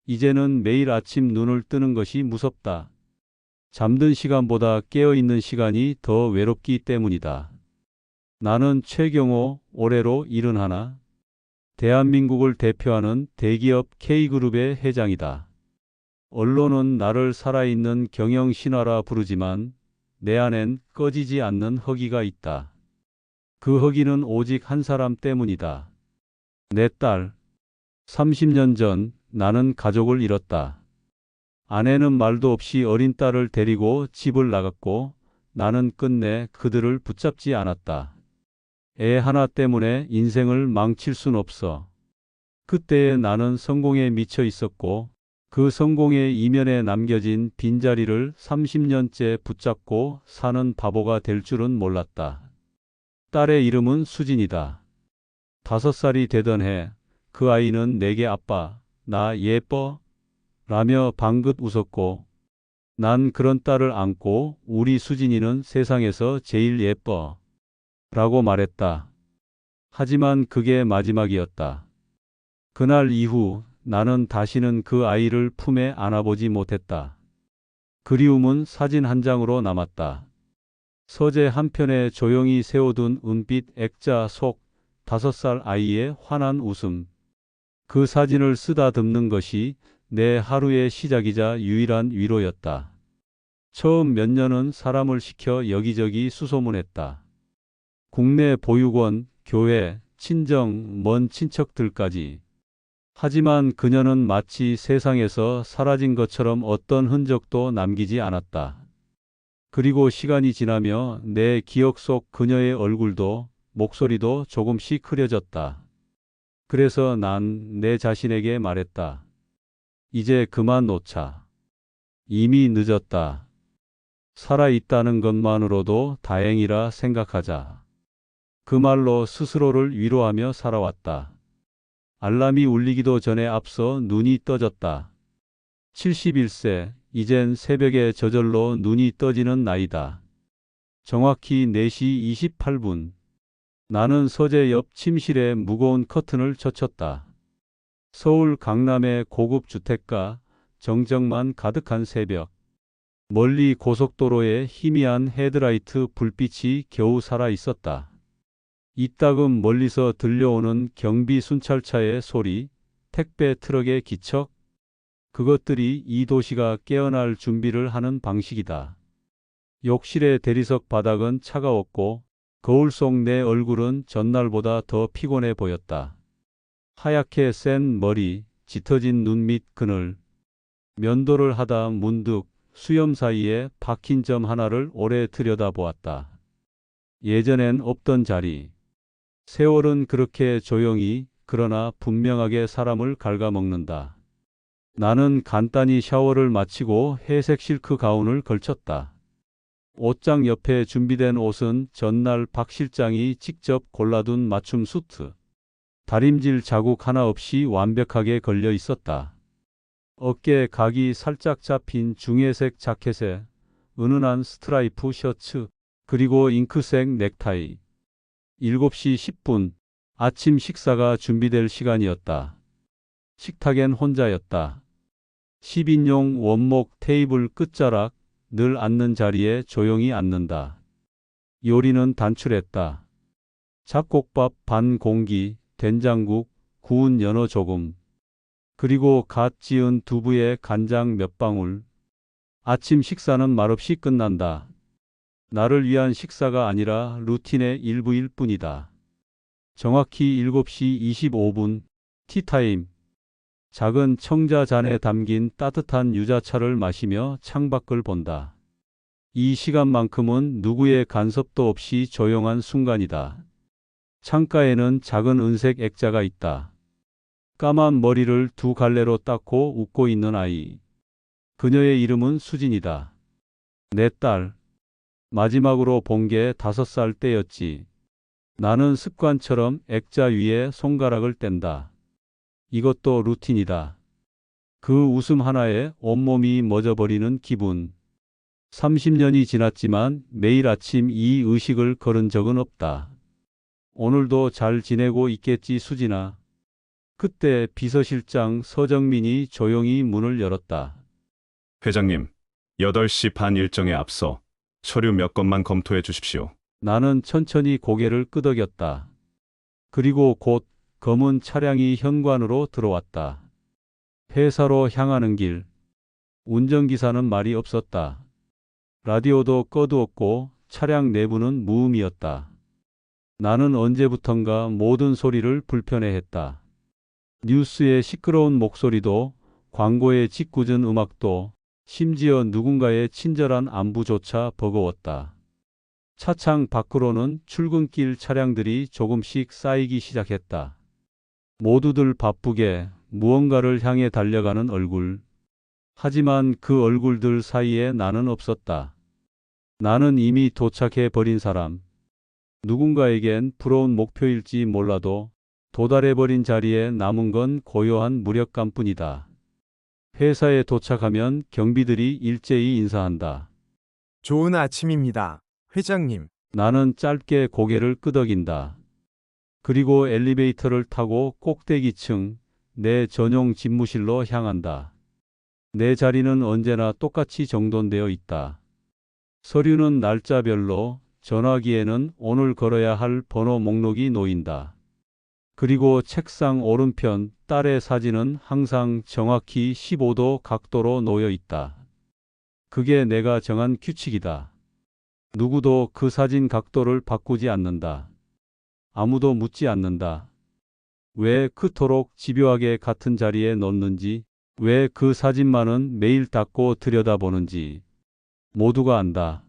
이제는 매일 아침 눈을 뜨는 것이 무섭다. 잠든 시간보다 깨어있는 시간이 더 외롭기 때문이다. 나는 최경호, 올해로 71, 대한민국을 대표하는 대기업 K그룹의 회장이다. 언론은 나를 살아있는 경영신화라 부르지만 내 안엔 꺼지지 않는 허기가 있다. 그 허기는 오직 한 사람 때문이다. 내 딸. 30년 전 나는 가족을 잃었다. 아내는 말도 없이 어린 딸을 데리고 집을 나갔고 나는 끝내 그들을 붙잡지 않았다. 애 하나 때문에 인생을 망칠 순 없어. 그때의 나는 성공에 미쳐 있었고 그 성공의 이면에 남겨진 빈자리를 30년째 붙잡고 사는 바보가 될 줄은 몰랐다. 딸의 이름은 수진이다. 5살이 되던 해 그 아이는 내게 아빠, 나 예뻐? 라며 방긋 웃었고 난 그런 딸을 안고 우리 수진이는 세상에서 제일 예뻐 라고 말했다. 하지만 그게 마지막이었다. 그날 이후 나는 다시는 그 아이를 품에 안아보지 못했다. 그리움은 사진 한 장으로 남았다. 서재 한편에 조용히 세워둔 은빛 액자 속 5살 아이의 환한 웃음. 그 사진을 쓰다듬는 것이 내 하루의 시작이자 유일한 위로였다. 처음 몇 년은 사람을 시켜 여기저기 수소문했다. 국내 보육원, 교회, 친정, 먼 친척들까지. 하지만 그녀는 마치 세상에서 사라진 것처럼 어떤 흔적도 남기지 않았다. 그리고 시간이 지나며 내 기억 속 그녀의 얼굴도 목소리도 조금씩 흐려졌다. 그래서 난 내 자신에게 말했다. 이제 그만 놓자. 이미 늦었다. 살아있다는 것만으로도 다행이라 생각하자. 그 말로 스스로를 위로하며 살아왔다. 알람이 울리기도 전에 앞서 눈이 떠졌다. 71세, 이젠 새벽에 저절로 눈이 떠지는 나이다. 정확히 4시 28분. 나는 서재 옆 침실에 무거운 커튼을 젖혔다. 서울 강남의 고급 주택가, 정적만 가득한 새벽. 멀리 고속도로에 희미한 헤드라이트 불빛이 겨우 살아 있었다. 이따금 멀리서 들려오는 경비 순찰차의 소리, 택배 트럭의 기척. 그것들이 이 도시가 깨어날 준비를 하는 방식이다. 욕실의 대리석 바닥은 차가웠고 거울 속 내 얼굴은 전날보다 더 피곤해 보였다. 하얗게 센 머리, 짙어진 눈 밑 그늘. 면도를 하다 문득 수염 사이에 박힌 점 하나를 오래 들여다보았다. 예전엔 없던 자리. 세월은 그렇게 조용히 그러나 분명하게 사람을 갉아먹는다. 나는 간단히 샤워를 마치고 회색 실크 가운을 걸쳤다. 옷장 옆에 준비된 옷은 전날 박 실장이 직접 골라둔 맞춤 수트. 다림질 자국 하나 없이 완벽하게 걸려 있었다. 어깨에 각이 살짝 잡힌 중혜색 자켓에 은은한 스트라이프 셔츠, 그리고 잉크색 넥타이. 7시 10분, 아침 식사가 준비될 시간이었다. 식탁엔 혼자였다. 10인용 원목 테이블 끝자락, 늘 앉는 자리에 조용히 앉는다. 요리는 단출했다. 잡곡밥 반 공기, 된장국, 구운 연어 조금, 그리고 갓 지은 두부에 간장 몇 방울. 아침 식사는 말없이 끝난다. 나를 위한 식사가 아니라 루틴의 일부일 뿐이다. 정확히 7시 25분, 티타임. 작은 청자잔에 담긴 따뜻한 유자차를 마시며 창밖을 본다. 이 시간만큼은 누구의 간섭도 없이 조용한 순간이다. 창가에는 작은 은색 액자가 있다. 까만 머리를 두 갈래로 닦고 웃고 있는 아이. 그녀의 이름은 수진이다. 내 딸. 마지막으로 본 게 5살 때였지. 나는 습관처럼 액자 위에 손가락을 뗀다. 이것도 루틴이다. 그 웃음 하나에 온몸이 멎어버리는 기분. 30년이 지났지만 매일 아침 이 의식을 걸은 적은 없다. 오늘도 잘 지내고 있겠지, 수진아. 그때 비서실장 서정민이 조용히 문을 열었다. 회장님, 8시 반 일정에 앞서 서류 몇 건만 검토해 주십시오. 나는 천천히 고개를 끄덕였다. 그리고 곧 검은 차량이 현관으로 들어왔다. 회사로 향하는 길. 운전기사는 말이 없었다. 라디오도 꺼두었고 차량 내부는 무음이었다. 나는 언제부턴가 모든 소리를 불편해했다. 뉴스의 시끄러운 목소리도, 광고의 짓궂은 음악도, 심지어 누군가의 친절한 안부조차 버거웠다. 차창 밖으로는 출근길 차량들이 조금씩 쌓이기 시작했다. 모두들 바쁘게 무언가를 향해 달려가는 얼굴. 하지만 그 얼굴들 사이에 나는 없었다. 나는 이미 도착해 버린 사람. 누군가에겐 부러운 목표일지 몰라도 도달해버린 자리에 남은 건 고요한 무력감뿐이다. 회사에 도착하면 경비들이 일제히 인사한다. 좋은 아침입니다, 회장님. 나는 짧게 고개를 끄덕인다. 그리고 엘리베이터를 타고 꼭대기층, 내 전용 집무실로 향한다. 내 자리는 언제나 똑같이 정돈되어 있다. 서류는 날짜별로, 전화기에는 오늘 걸어야 할 번호 목록이 놓인다. 그리고 책상 오른편 딸의 사진은 항상 정확히 15도 각도로 놓여 있다. 그게 내가 정한 규칙이다. 누구도 그 사진 각도를 바꾸지 않는다. 아무도 묻지 않는다. 왜 그토록 집요하게 같은 자리에 놓는지, 왜 그 사진만은 매일 닦고 들여다보는지 모두가 안다.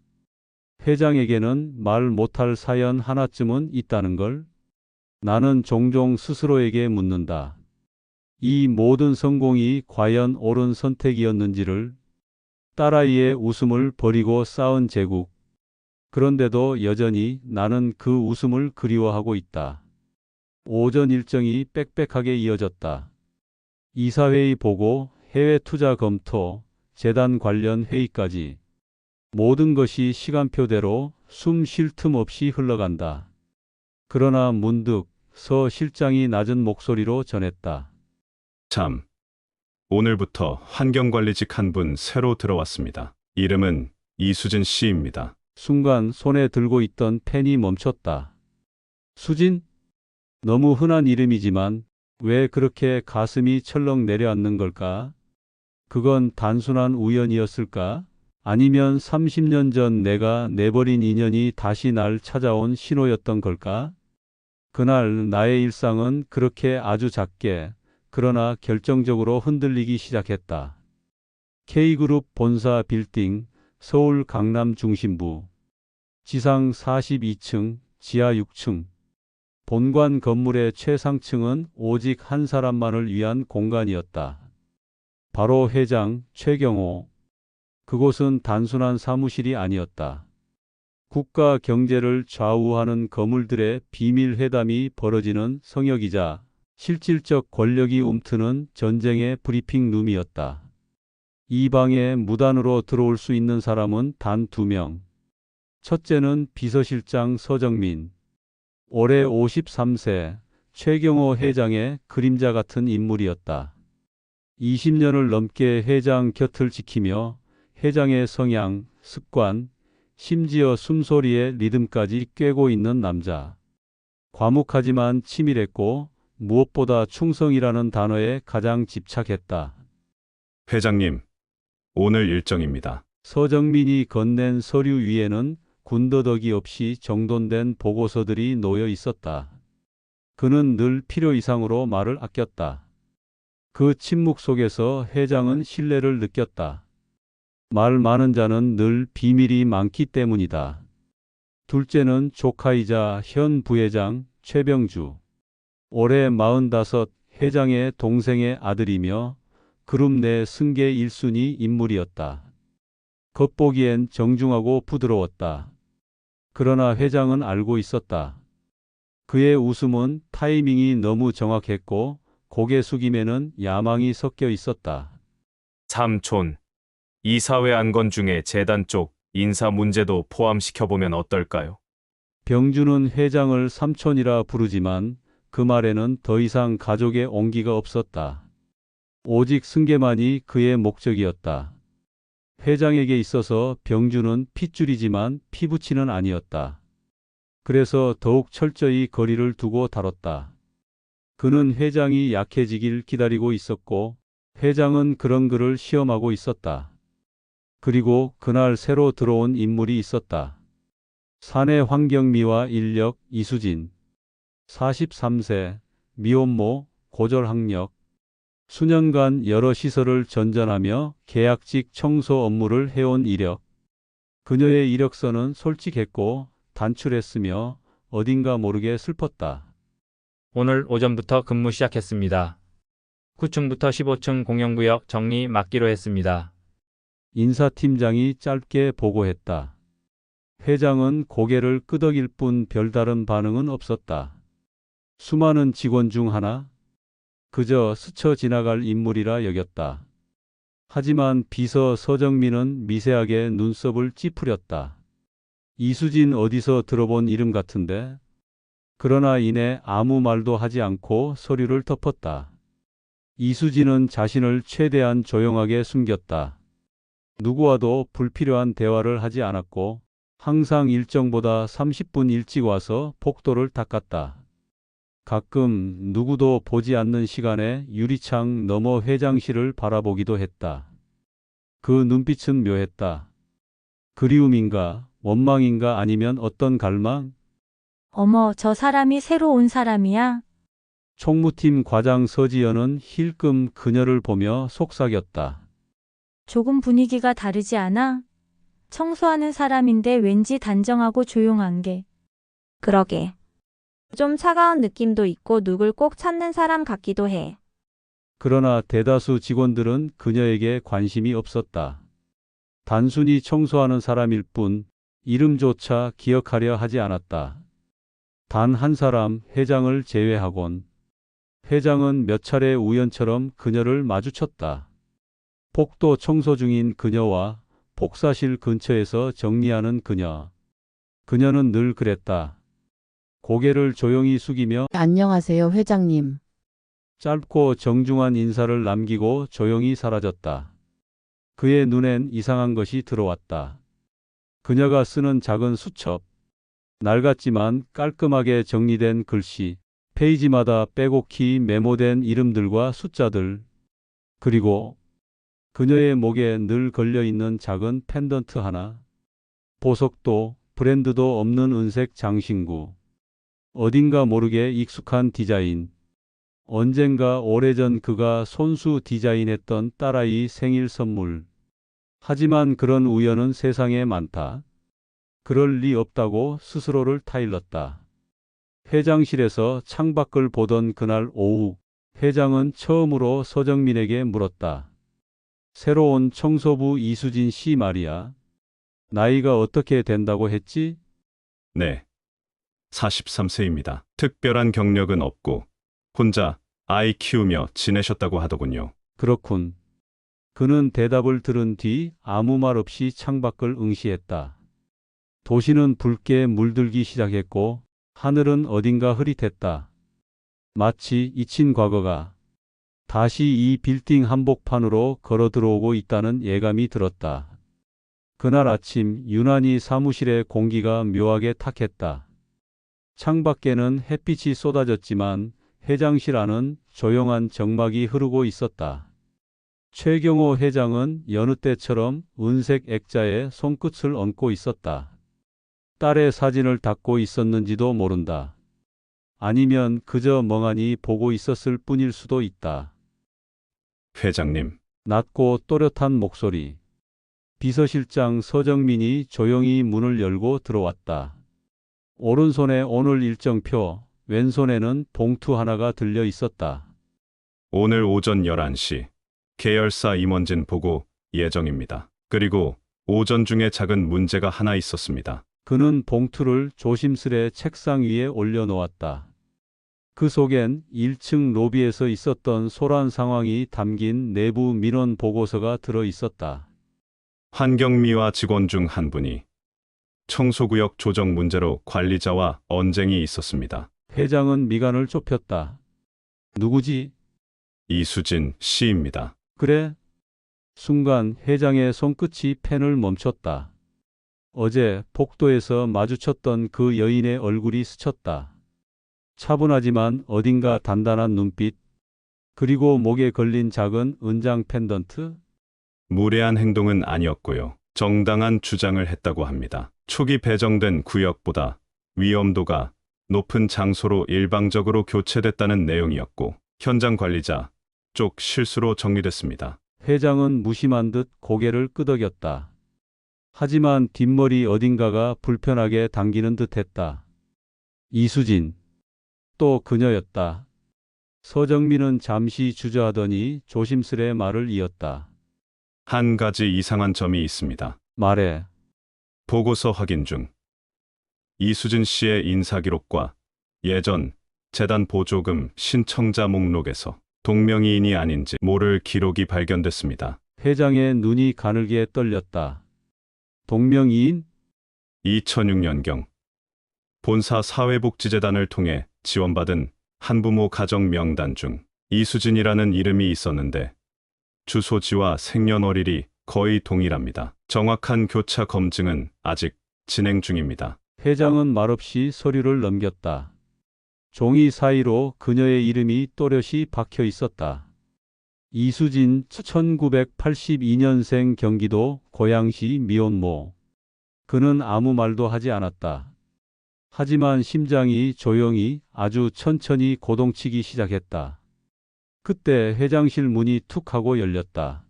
회장에게는 말 못할 사연 하나쯤은 있다는 걸 나는 종종 스스로에게 묻는다. 이 모든 성공이 과연 옳은 선택이었는지를. 딸아이의 웃음을 버리고 쌓은 제국. 그런데도 여전히 나는 그 웃음을 그리워하고 있다. 오전 일정이 빽빽하게 이어졌다. 이사회의 보고, 해외 투자 검토, 재단 관련 회의까지. 모든 것이 시간표대로 숨 쉴 틈 없이 흘러간다. 그러나 문득 서 실장이 낮은 목소리로 전했다. 참, 오늘부터 환경관리직 한 분 새로 들어왔습니다. 이름은 이수진 씨입니다. 순간 손에 들고 있던 펜이 멈췄다. 수진? 너무 흔한 이름이지만 왜 그렇게 가슴이 철렁 내려앉는 걸까? 그건 단순한 우연이었을까? 아니면 30년 전 내가 내버린 인연이 다시 날 찾아온 신호였던 걸까? 그날 나의 일상은 그렇게 아주 작게, 그러나 결정적으로 흔들리기 시작했다. K그룹 본사 빌딩, 서울 강남 중심부. 지상 42층, 지하 6층. 본관 건물의 최상층은 오직 한 사람만을 위한 공간이었다. 바로 회장 최경호. 그곳은 단순한 사무실이 아니었다. 국가 경제를 좌우하는 거물들의 비밀 회담이 벌어지는 성역이자 실질적 권력이 움트는 전쟁의 브리핑 룸이었다. 이 방에 무단으로 들어올 수 있는 사람은 단 2명. 첫째는 비서실장 서정민. 올해 53세, 최경호 회장의 그림자 같은 인물이었다. 20년을 넘게 회장 곁을 지키며 회장의 성향, 습관, 심지어 숨소리의 리듬까지 꿰고 있는 남자. 과묵하지만 치밀했고 무엇보다 충성이라는 단어에 가장 집착했다. 회장님, 오늘 일정입니다. 서정민이 건넨 서류 위에는 군더더기 없이 정돈된 보고서들이 놓여 있었다. 그는 늘 필요 이상으로 말을 아꼈다. 그 침묵 속에서 회장은 신뢰를 느꼈다. 말 많은 자는 늘 비밀이 많기 때문이다. 둘째는 조카이자 현 부회장 최병주. 올해 45, 회장의 동생의 아들이며 그룹 내 승계 1순위 인물이었다. 겉보기엔 정중하고 부드러웠다. 그러나 회장은 알고 있었다. 그의 웃음은 타이밍이 너무 정확했고 고개 숙임에는 야망이 섞여 있었다. 삼촌, 이사회 안건 중에 재단 쪽 인사 문제도 포함시켜보면 어떨까요? 병주는 회장을 삼촌이라 부르지만 그 말에는 더 이상 가족의 온기가 없었다. 오직 승계만이 그의 목적이었다. 회장에게 있어서 병주는 핏줄이지만 피부치는 아니었다. 그래서 더욱 철저히 거리를 두고 다뤘다. 그는 회장이 약해지길 기다리고 있었고 회장은 그런 그를 시험하고 있었다. 그리고 그날 새로 들어온 인물이 있었다. 사내 황경미와 인력 이수진. 43세, 미혼모, 고졸학력. 수년간 여러 시설을 전전하며 계약직 청소 업무를 해온 이력. 그녀의 이력서는 솔직했고 단출했으며 어딘가 모르게 슬펐다. 오늘 오전부터 근무 시작했습니다. 9층부터 15층 공용구역 정리 맡기로 했습니다. 인사팀장이 짧게 보고했다. 회장은 고개를 끄덕일 뿐 별다른 반응은 없었다. 수많은 직원 중 하나? 그저 스쳐 지나갈 인물이라 여겼다. 하지만 비서 서정민은 미세하게 눈썹을 찌푸렸다. 이수진 어디서 들어본 이름 같은데? 그러나 이내 아무 말도 하지 않고 서류를 덮었다. 이수진은 자신을 최대한 조용하게 숨겼다. 누구와도 불필요한 대화를 하지 않았고 항상 일정보다 30분 일찍 와서 복도를 닦았다. 가끔 누구도 보지 않는 시간에 유리창 너머 회장실을 바라보기도 했다. 그 눈빛은 묘했다. 그리움인가, 원망인가 아니면 어떤 갈망? 어머, 저 사람이 새로 온 사람이야? 총무팀 과장 서지연은 힐끔 그녀를 보며 속삭였다. 조금 분위기가 다르지 않아? 청소하는 사람인데 왠지 단정하고 조용한 게. 그러게. 좀 차가운 느낌도 있고 누굴 꼭 찾는 사람 같기도 해. 그러나 대다수 직원들은 그녀에게 관심이 없었다. 단순히 청소하는 사람일 뿐 이름조차 기억하려 하지 않았다. 단 한 사람, 회장을 제외하곤. 회장은 몇 차례 우연처럼 그녀를 마주쳤다. 복도 청소 중인 그녀와 복사실 근처에서 정리하는 그녀. 그녀는 늘 그랬다. 고개를 조용히 숙이며 안녕하세요, 회장님. 짧고 정중한 인사를 남기고 조용히 사라졌다. 그의 눈엔 이상한 것이 들어왔다. 그녀가 쓰는 작은 수첩. 낡았지만 깔끔하게 정리된 글씨. 페이지마다 빼곡히 메모된 이름들과 숫자들. 그리고 그녀의 목에 늘 걸려있는 작은 펜던트 하나. 보석도 브랜드도 없는 은색 장신구. 어딘가 모르게 익숙한 디자인. 언젠가 오래전 그가 손수 디자인했던 딸아이 생일 선물. 하지만 그런 우연은 세상에 많다. 그럴 리 없다고 스스로를 타일렀다. 회장실에서 창밖을 보던 그날 오후, 회장은 처음으로 서정민에게 물었다. 새로운 청소부 이수진 씨 말이야. 나이가 어떻게 된다고 했지? 네. 43세입니다. 특별한 경력은 없고 혼자 아이 키우며 지내셨다고 하더군요. 그렇군. 그는 대답을 들은 뒤 아무 말 없이 창밖을 응시했다. 도시는 붉게 물들기 시작했고 하늘은 어딘가 흐릿했다. 마치 잊힌 과거가 다시 이 빌딩 한복판으로 걸어 들어오고 있다는 예감이 들었다. 그날 아침 유난히 사무실의 공기가 묘하게 탁했다. 창밖에는 햇빛이 쏟아졌지만 회장실 안은 조용한 정막이 흐르고 있었다. 최경호 회장은 여느 때처럼 은색 액자에 손끝을 얹고 있었다. 딸의 사진을 닦고 있었는지도 모른다. 아니면 그저 멍하니 보고 있었을 뿐일 수도 있다. 회장님, 낮고 또렷한 목소리. 비서실장 서정민이 조용히 문을 열고 들어왔다. 오른손에 오늘 일정표, 왼손에는 봉투 하나가 들려 있었다. 오늘 오전 11시 계열사 임원진 보고 예정입니다. 그리고 오전 중에 작은 문제가 하나 있었습니다. 그는 봉투를 조심스레 책상 위에 올려놓았다. 그 속엔 1층 로비에서 있었던 소란 상황이 담긴 내부 민원 보고서가 들어 있었다. 환경미화 직원 중 한 분이 청소구역 조정 문제로 관리자와 언쟁이 있었습니다. 회장은 미간을 좁혔다. 누구지? 이수진 씨입니다. 그래? 순간 회장의 손끝이 펜을 멈췄다. 어제 복도에서 마주쳤던 그 여인의 얼굴이 스쳤다. 차분하지만 어딘가 단단한 눈빛, 그리고 목에 걸린 작은 은장 펜던트? 무례한 행동은 아니었고요. 정당한 주장을 했다고 합니다. 초기 배정된 구역보다 위험도가 높은 장소로 일방적으로 교체됐다는 내용이었고, 현장 관리자 쪽 실수로 정리됐습니다. 회장은 무심한 듯 고개를 끄덕였다. 하지만 뒷머리 어딘가가 불편하게 당기는 듯 했다. 이수진. 또 그녀였다. 서정민은 잠시 주저하더니 조심스레 말을 이었다. 한 가지 이상한 점이 있습니다. 말해. 보고서 확인 중 이수진 씨의 인사기록과 예전 재단 보조금 신청자 목록에서 동명이인이 아닌지 모를 기록이 발견됐습니다. 회장의 눈이 가늘게 떨렸다. 동명이인? 2006년경 본사 사회복지재단을 통해 지원받은 한부모 가정 명단 중 이수진이라는 이름이 있었는데 주소지와 생년월일이 거의 동일합니다. 정확한 교차 검증은 아직 진행 중입니다. 회장은 말없이 서류를 넘겼다. 종이 사이로 그녀의 이름이 또렷이 박혀 있었다. 이수진 1982년생 경기도 고양시 미혼모. 그는 아무 말도 하지 않았다. 하지만 심장이 조용히 아주 천천히 고동치기 시작했다. 그때 회장실 문이 툭 하고 열렸다.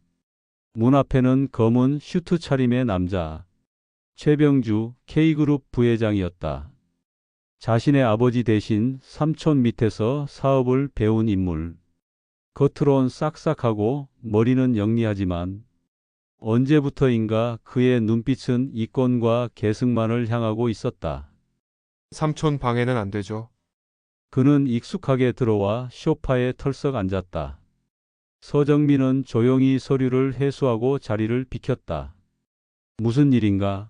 문 앞에는 검은 슈트 차림의 남자, 최병주 K그룹 부회장이었다. 자신의 아버지 대신 삼촌 밑에서 사업을 배운 인물. 겉으론 싹싹하고 머리는 영리하지만 언제부터인가 그의 눈빛은 이권과 계승만을 향하고 있었다. 삼촌 방해는 안 되죠. 그는 익숙하게 들어와 소파에 털썩 앉았다. 서정민은 조용히 서류를 회수하고 자리를 비켰다. 무슨 일인가?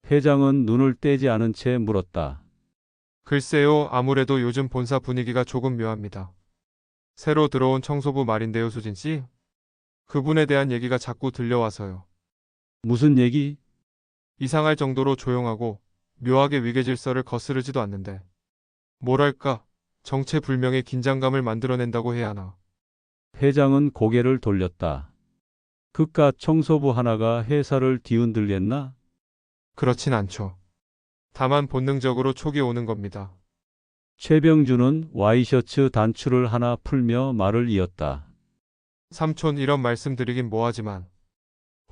회장은 눈을 떼지 않은 채 물었다. 글쎄요, 아무래도 요즘 본사 분위기가 조금 묘합니다. 새로 들어온 청소부 말인데요, 수진 씨. 그분에 대한 얘기가 자꾸 들려와서요. 무슨 얘기? 이상할 정도로 조용하고 묘하게 위계질서를 거스르지도 않는데 뭐랄까 정체불명의 긴장감을 만들어낸다고 해야 하나. 회장은 고개를 돌렸다. 그깟 청소부 하나가 회사를 뒤흔들겠나? 그렇진 않죠. 다만 본능적으로 촉이 오는 겁니다. 최병주는 와이셔츠 단추를 하나 풀며 말을 이었다. 삼촌 이런 말씀 드리긴 뭐하지만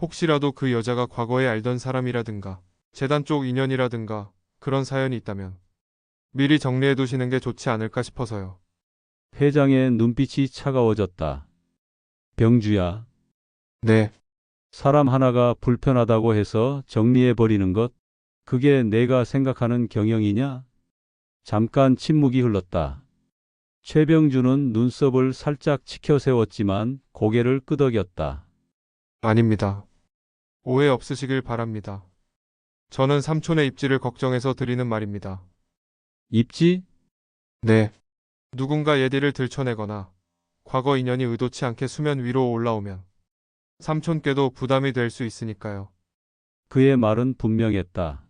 혹시라도 그 여자가 과거에 알던 사람이라든가 재단 쪽 인연이라든가 그런 사연이 있다면 미리 정리해 두시는 게 좋지 않을까 싶어서요. 회장의 눈빛이 차가워졌다. 병주야, 네, 사람 하나가 불편하다고 해서 정리해버리는 것, 그게 내가 생각하는 경영이냐? 잠깐 침묵이 흘렀다. 최병주는 눈썹을 살짝 치켜세웠지만 고개를 끄덕였다. 아닙니다. 오해 없으시길 바랍니다. 저는 삼촌의 입지를 걱정해서 드리는 말입니다. 입지? 네. 누군가 예디를 들춰내거나 과거 인연이 의도치 않게 수면 위로 올라오면 삼촌께도 부담이 될 수 있으니까요. 그의 말은 분명했다.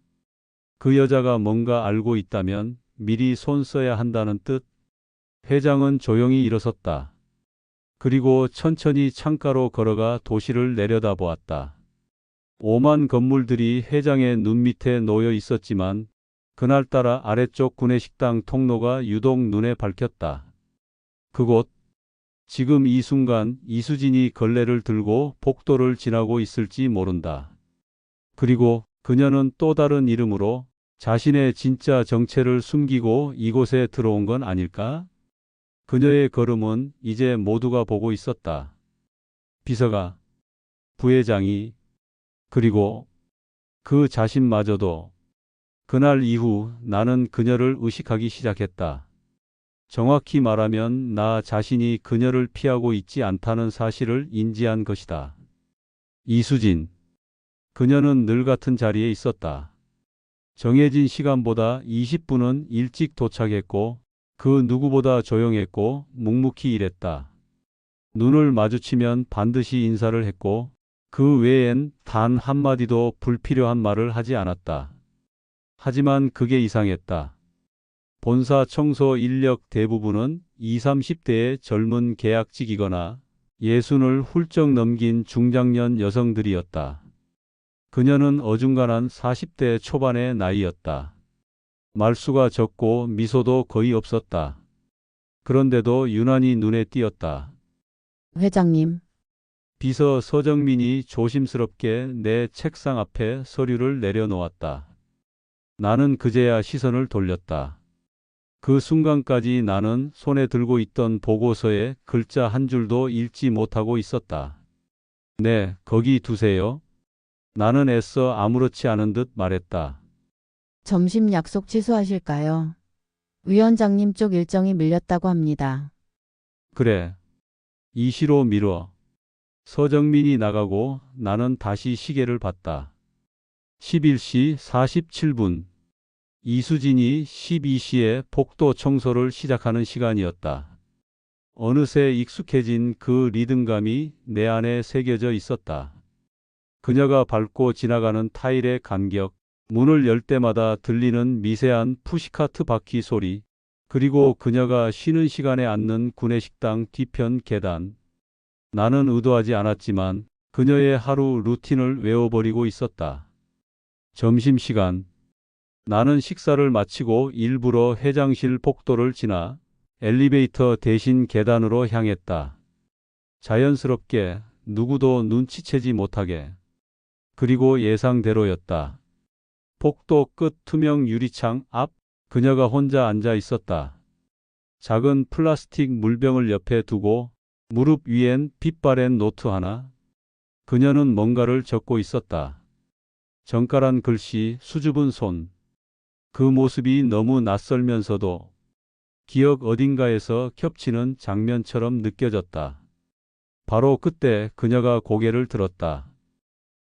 그 여자가 뭔가 알고 있다면 미리 손 써야 한다는 뜻. 회장은 조용히 일어섰다. 그리고 천천히 창가로 걸어가 도시를 내려다보았다. 오만 건물들이 회장의 눈 밑에 놓여 있었지만 그날따라 아래쪽 구내식당 통로가 유독 눈에 밝혔다. 그곳, 지금 이 순간 이수진이 걸레를 들고 복도를 지나고 있을지 모른다. 그리고 그녀는 또 다른 이름으로 자신의 진짜 정체를 숨기고 이곳에 들어온 건 아닐까? 그녀의 걸음은 이제 모두가 보고 있었다. 비서가, 부회장이, 그리고 그 자신마저도. 그날 이후 나는 그녀를 의식하기 시작했다. 정확히 말하면 나 자신이 그녀를 피하고 있지 않다는 사실을 인지한 것이다. 이수진. 그녀는 늘 같은 자리에 있었다. 정해진 시간보다 20분은 일찍 도착했고 그 누구보다 조용했고 묵묵히 일했다. 눈을 마주치면 반드시 인사를 했고 그 외엔 단 한마디도 불필요한 말을 하지 않았다. 하지만 그게 이상했다. 본사 청소 인력 대부분은 20, 30대의 젊은 계약직이거나 60을 훌쩍 넘긴 중장년 여성들이었다. 그녀는 어중간한 40대 초반의 나이였다. 말수가 적고 미소도 거의 없었다. 그런데도 유난히 눈에 띄었다. 회장님, 비서 서정민이 조심스럽게 내 책상 앞에 서류를 내려놓았다. 나는 그제야 시선을 돌렸다. 그 순간까지 나는 손에 들고 있던 보고서에 글자 한 줄도 읽지 못하고 있었다. 네, 거기 두세요. 나는 애써 아무렇지 않은 듯 말했다. 점심 약속 취소하실까요? 위원장님 쪽 일정이 밀렸다고 합니다. 그래. 이시로 미뤄. 서정민이 나가고 나는 다시 시계를 봤다. 11시 47분. 이수진이 12시에 복도 청소를 시작하는 시간이었다. 어느새 익숙해진 그 리듬감이 내 안에 새겨져 있었다. 그녀가 밟고 지나가는 타일의 간격, 문을 열 때마다 들리는 미세한 푸시카트 바퀴 소리, 그리고 그녀가 쉬는 시간에 앉는 구내식당 뒤편 계단. 나는 의도하지 않았지만 그녀의 하루 루틴을 외워버리고 있었다. 점심시간. 나는 식사를 마치고 일부러 회장실 복도를 지나 엘리베이터 대신 계단으로 향했다. 자연스럽게 누구도 눈치채지 못하게. 그리고 예상대로였다. 복도 끝 투명 유리창 앞 그녀가 혼자 앉아 있었다. 작은 플라스틱 물병을 옆에 두고 무릎 위엔 빛바랜 노트 하나. 그녀는 뭔가를 적고 있었다. 정갈한 글씨, 수줍은 손. 그 모습이 너무 낯설면서도 기억 어딘가에서 겹치는 장면처럼 느껴졌다. 바로 그때 그녀가 고개를 들었다.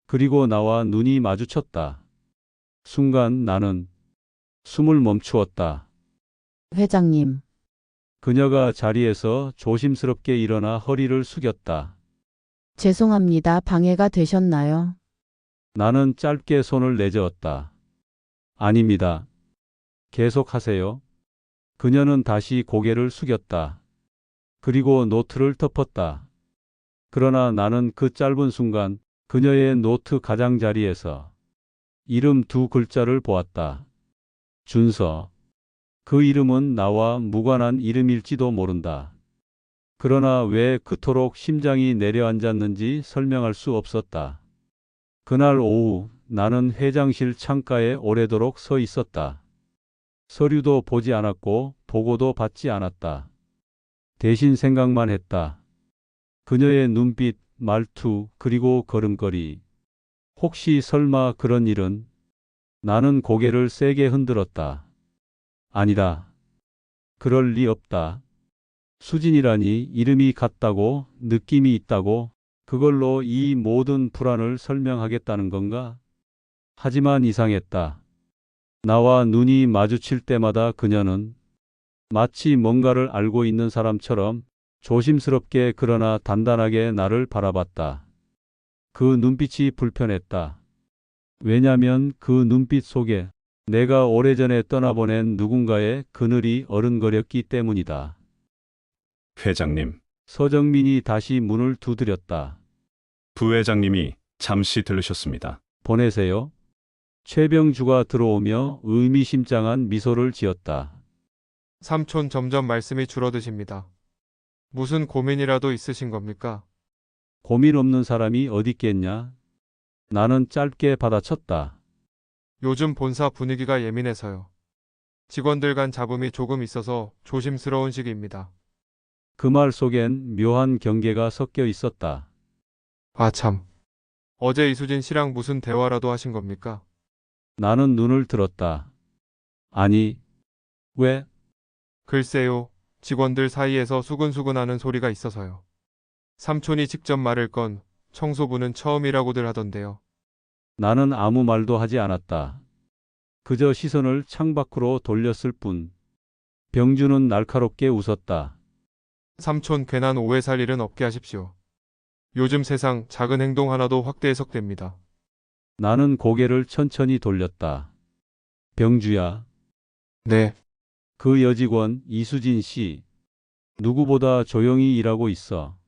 그리고 나와 눈이 마주쳤다. 순간 나는 숨을 멈추었다. 회장님, 그녀가 자리에서 조심스럽게 일어나 허리를 숙였다. 죄송합니다. 방해가 되셨나요? 나는 짧게 손을 내저었다. 아닙니다. 계속하세요. 그녀는 다시 고개를 숙였다. 그리고 노트를 덮었다. 그러나 나는 그 짧은 순간 그녀의 노트 가장자리에서 이름 두 글자를 보았다. 준서. 그 이름은 나와 무관한 이름일지도 모른다. 그러나 왜 그토록 심장이 내려앉았는지 설명할 수 없었다. 그날 오후 나는 회장실 창가에 오래도록 서 있었다. 서류도 보지 않았고 보고도 받지 않았다. 대신 생각만 했다. 그녀의 눈빛, 말투, 그리고 걸음걸이. 혹시 설마 그런 일은? 나는 고개를 세게 흔들었다. 아니다. 그럴 리 없다. 수진이라니 이름이 같다고, 느낌이 있다고, 그걸로 이 모든 불안을 설명하겠다는 건가? 하지만 이상했다. 나와 눈이 마주칠 때마다 그녀는 마치 뭔가를 알고 있는 사람처럼 조심스럽게 그러나 단단하게 나를 바라봤다. 그 눈빛이 불편했다. 왜냐면 그 눈빛 속에 내가 오래전에 떠나보낸 누군가의 그늘이 어른거렸기 때문이다. 회장님, 서정민이 다시 문을 두드렸다. 부회장님이 잠시 들르셨습니다. 보내세요. 최병주가 들어오며 의미심장한 미소를 지었다. 삼촌 점점 말씀이 줄어드십니다. 무슨 고민이라도 있으신 겁니까? 고민 없는 사람이 어디 있겠냐? 나는 짧게 받아쳤다. 요즘 본사 분위기가 예민해서요. 직원들 간 잡음이 조금 있어서 조심스러운 시기입니다. 그 말 속엔 묘한 경계가 섞여 있었다. 아 참. 어제 이수진 씨랑 무슨 대화라도 하신 겁니까? 나는 눈을 들었다. 아니, 왜? 글쎄요. 직원들 사이에서 수근수근하는 소리가 있어서요. 삼촌이 직접 말을 건 청소부는 처음이라고들 하던데요. 나는 아무 말도 하지 않았다. 그저 시선을 창밖으로 돌렸을 뿐. 병주는 날카롭게 웃었다. 삼촌 괜한 오해 살 일은 없게 하십시오. 요즘 세상 작은 행동 하나도 확대 해석됩니다. 나는 고개를 천천히 돌렸다. 병주야. 네, 그 여직원 이수진 씨. 누구보다 조용히 일하고 있어.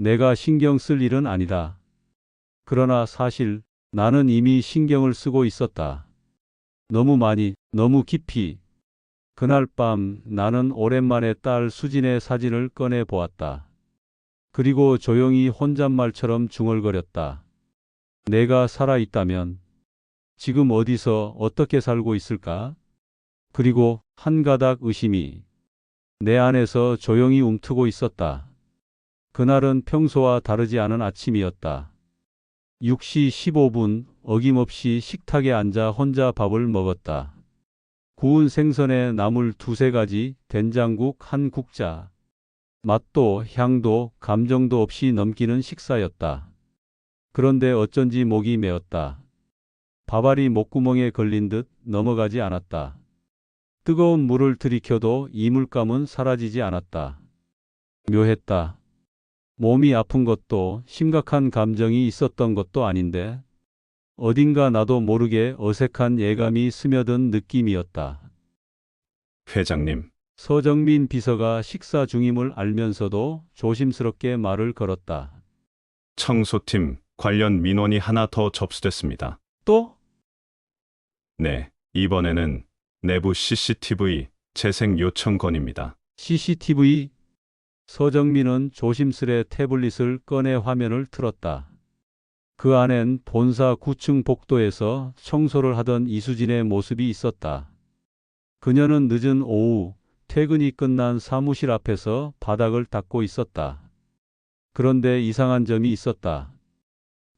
내가 신경 쓸 일은 아니다. 그러나 사실 나는 이미 신경을 쓰고 있었다. 너무 많이, 너무 깊이. 그날 밤 나는 오랜만에 딸 수진의 사진을 꺼내 보았다. 그리고 조용히 혼잣말처럼 중얼거렸다. 내가 살아있다면 지금 어디서 어떻게 살고 있을까? 그리고 한 가닥 의심이 내 안에서 조용히 움트고 있었다. 그날은 평소와 다르지 않은 아침이었다. 6시 15분 어김없이 식탁에 앉아 혼자 밥을 먹었다. 구운 생선에 나물 두세 가지, 된장국 한 국자. 맛도 향도 감정도 없이 넘기는 식사였다. 그런데 어쩐지 목이 메었다. 밥알이 목구멍에 걸린 듯 넘어가지 않았다. 뜨거운 물을 들이켜도 이물감은 사라지지 않았다. 묘했다. 몸이 아픈 것도 심각한 감정이 있었던 것도 아닌데 어딘가 나도 모르게 어색한 예감이 스며든 느낌이었다. 회장님, 서정민 비서가 식사 중임을 알면서도 조심스럽게 말을 걸었다. 청소팀 관련 민원이 하나 더 접수됐습니다. 또? 네, 이번에는 내부 CCTV 재생 요청 건입니다. CCTV? 서정민은 조심스레 태블릿을 꺼내 화면을 틀었다. 그 안엔 본사 9층 복도에서 청소를 하던 이수진의 모습이 있었다. 그녀는 늦은 오후 퇴근이 끝난 사무실 앞에서 바닥을 닦고 있었다. 그런데 이상한 점이 있었다.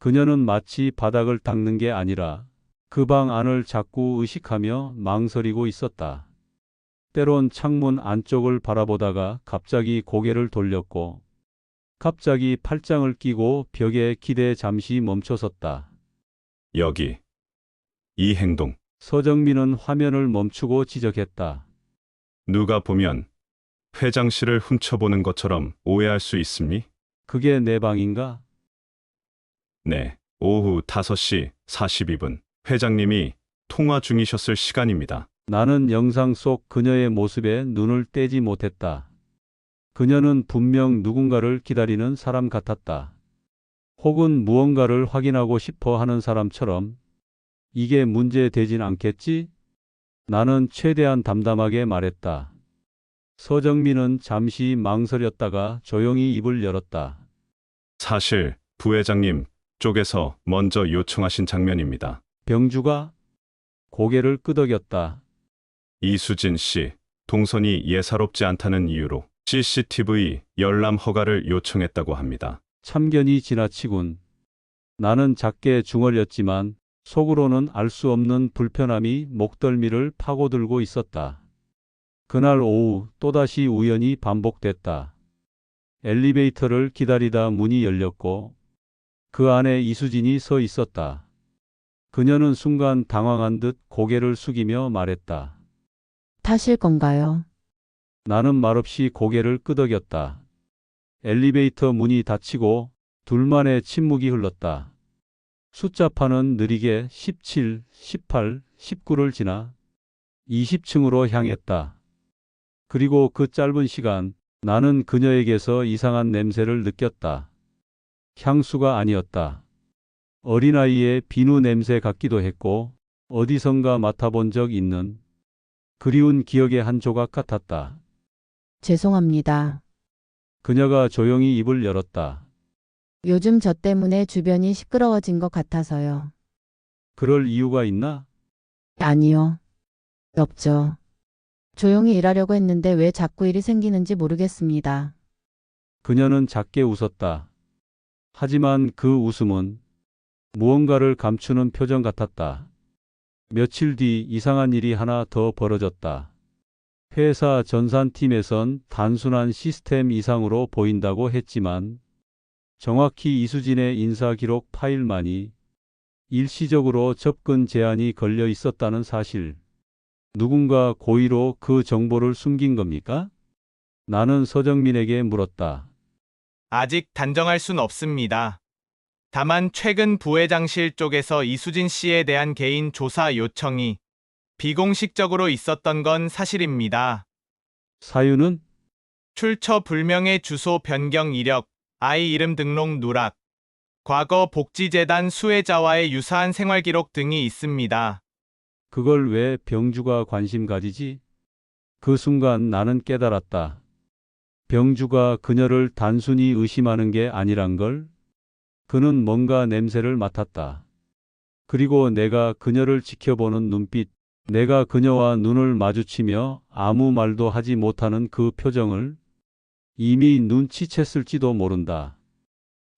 그녀는 마치 바닥을 닦는 게 아니라 그 방 안을 자꾸 의식하며 망설이고 있었다. 때론 창문 안쪽을 바라보다가 갑자기 고개를 돌렸고 갑자기 팔짱을 끼고 벽에 기대 잠시 멈춰섰다. 여기. 이 행동. 서정민은 화면을 멈추고 지적했다. 누가 보면 회장실을 훔쳐보는 것처럼 오해할 수 있습니? 그게 내 방인가? 네, 오후 5시 42분. 회장님이 통화 중이셨을 시간입니다. 나는 영상 속 그녀의 모습에 눈을 떼지 못했다. 그녀는 분명 누군가를 기다리는 사람 같았다. 혹은 무언가를 확인하고 싶어 하는 사람처럼. 이게 문제되진 않겠지? 나는 최대한 담담하게 말했다. 서정민은 잠시 망설였다가 조용히 입을 열었다. 사실 부회장님 쪽에서 먼저 요청하신 장면입니다. 병주가 고개를 끄덕였다. 이수진 씨, 동선이 예사롭지 않다는 이유로 CCTV 열람 허가를 요청했다고 합니다. 참견이 지나치군. 나는 작게 중얼렸지만 속으로는 알 수 없는 불편함이 목덜미를 파고들고 있었다. 그날 오후 또다시 우연히 반복됐다. 엘리베이터를 기다리다 문이 열렸고 그 안에 이수진이 서 있었다. 그녀는 순간 당황한 듯 고개를 숙이며 말했다. 타실 건가요? 나는 말없이 고개를 끄덕였다. 엘리베이터 문이 닫히고 둘만의 침묵이 흘렀다. 숫자판은 느리게 17, 18, 19를 지나 20층으로 향했다. 그리고 그 짧은 시간 나는 그녀에게서 이상한 냄새를 느꼈다. 향수가 아니었다. 어린아이의 비누 냄새 같기도 했고 어디선가 맡아본 적 있는 그리운 기억의 한 조각 같았다. 죄송합니다. 그녀가 조용히 입을 열었다. 요즘 저 때문에 주변이 시끄러워진 것 같아서요. 그럴 이유가 있나? 아니요. 없죠. 조용히 일하려고 했는데 왜 자꾸 일이 생기는지 모르겠습니다. 그녀는 작게 웃었다. 하지만 그 웃음은 무언가를 감추는 표정 같았다. 며칠 뒤 이상한 일이 하나 더 벌어졌다. 회사 전산팀에선 단순한 시스템 이상으로 보인다고 했지만 정확히 이수진의 인사기록 파일만이 일시적으로 접근 제한이 걸려 있었다는 사실. 누군가 고의로 그 정보를 숨긴 겁니까? 나는 서정민에게 물었다. 아직 단정할 순 없습니다. 다만 최근 부회장실 쪽에서 이수진 씨에 대한 개인 조사 요청이 비공식적으로 있었던 건 사실입니다. 사유는? 출처 불명의 주소 변경 이력, 아이 이름 등록 누락, 과거 복지재단 수혜자와의 유사한 생활 기록 등이 있습니다. 그걸 왜 병주가 관심 가지지? 그 순간 나는 깨달았다. 병주가 그녀를 단순히 의심하는 게 아니란 걸. 그는 뭔가 냄새를 맡았다. 그리고 내가 그녀를 지켜보는 눈빛, 내가 그녀와 눈을 마주치며 아무 말도 하지 못하는 그 표정을 이미 눈치챘을지도 모른다.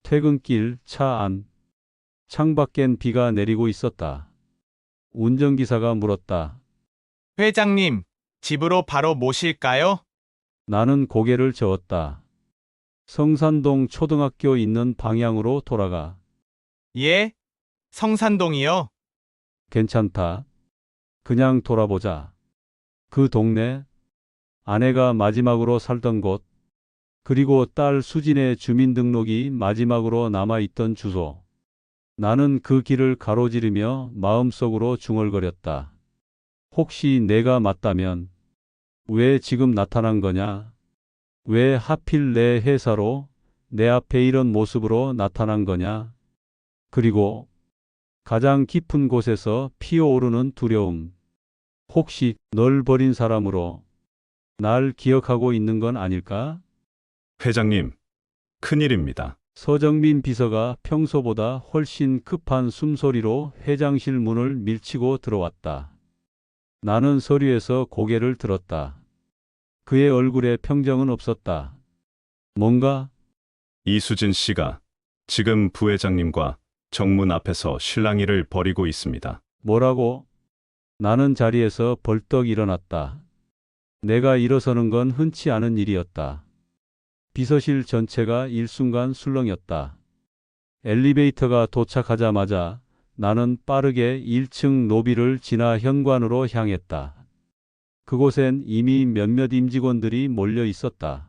퇴근길 차 안. 창밖엔 비가 내리고 있었다. 운전기사가 물었다. 회장님, 집으로 바로 모실까요? 나는 고개를 저었다. 성산동 초등학교 있는 방향으로 돌아가. 예? 성산동이요? 괜찮다. 그냥 돌아보자. 그 동네, 아내가 마지막으로 살던 곳, 그리고 딸 수진의 주민등록이 마지막으로 남아있던 주소. 나는 그 길을 가로지르며 마음속으로 중얼거렸다. 혹시 내가 맞다면 왜 지금 나타난 거냐? 왜 하필 내 회사로 내 앞에 이런 모습으로 나타난 거냐? 그리고 가장 깊은 곳에서 피어오르는 두려움. 혹시 널 버린 사람으로 날 기억하고 있는 건 아닐까? 회장님, 큰일입니다. 서정민 비서가 평소보다 훨씬 급한 숨소리로 회장실 문을 밀치고 들어왔다. 나는 서류에서 고개를 들었다. 그의 얼굴에 평정은 없었다. 뭔가? 이수진 씨가 지금 부회장님과 정문 앞에서 실랑이를 벌이고 있습니다. 뭐라고? 나는 자리에서 벌떡 일어났다. 내가 일어서는 건 흔치 않은 일이었다. 비서실 전체가 일순간 술렁였다. 엘리베이터가 도착하자마자 나는 빠르게 1층 로비를 지나 현관으로 향했다. 그곳엔 이미 몇몇 임직원들이 몰려 있었다.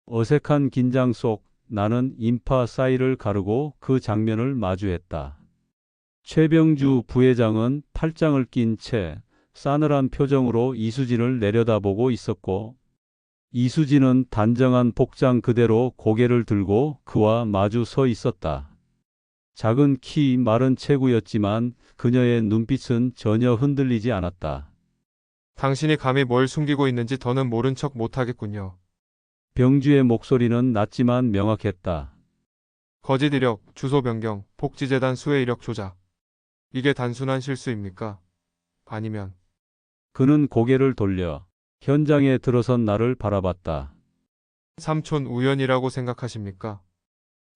어색한 긴장 속 나는 인파 사이를 가르고 그 장면을 마주했다. 최병주 부회장은 팔짱을 낀 채 싸늘한 표정으로 이수진을 내려다보고 있었고, 이수진은 단정한 복장 그대로 고개를 들고 그와 마주 서 있었다. 작은 키 마른 체구였지만 그녀의 눈빛은 전혀 흔들리지 않았다. 당신이 감히 뭘 숨기고 있는지 더는 모른 척 못하겠군요. 병주의 목소리는 낮지만 명확했다. 거짓 이력, 주소 변경, 복지재단 수혜 이력 조작. 이게 단순한 실수입니까? 아니면 그는 고개를 돌려 현장에 들어선 나를 바라봤다. 삼촌 우연이라고 생각하십니까?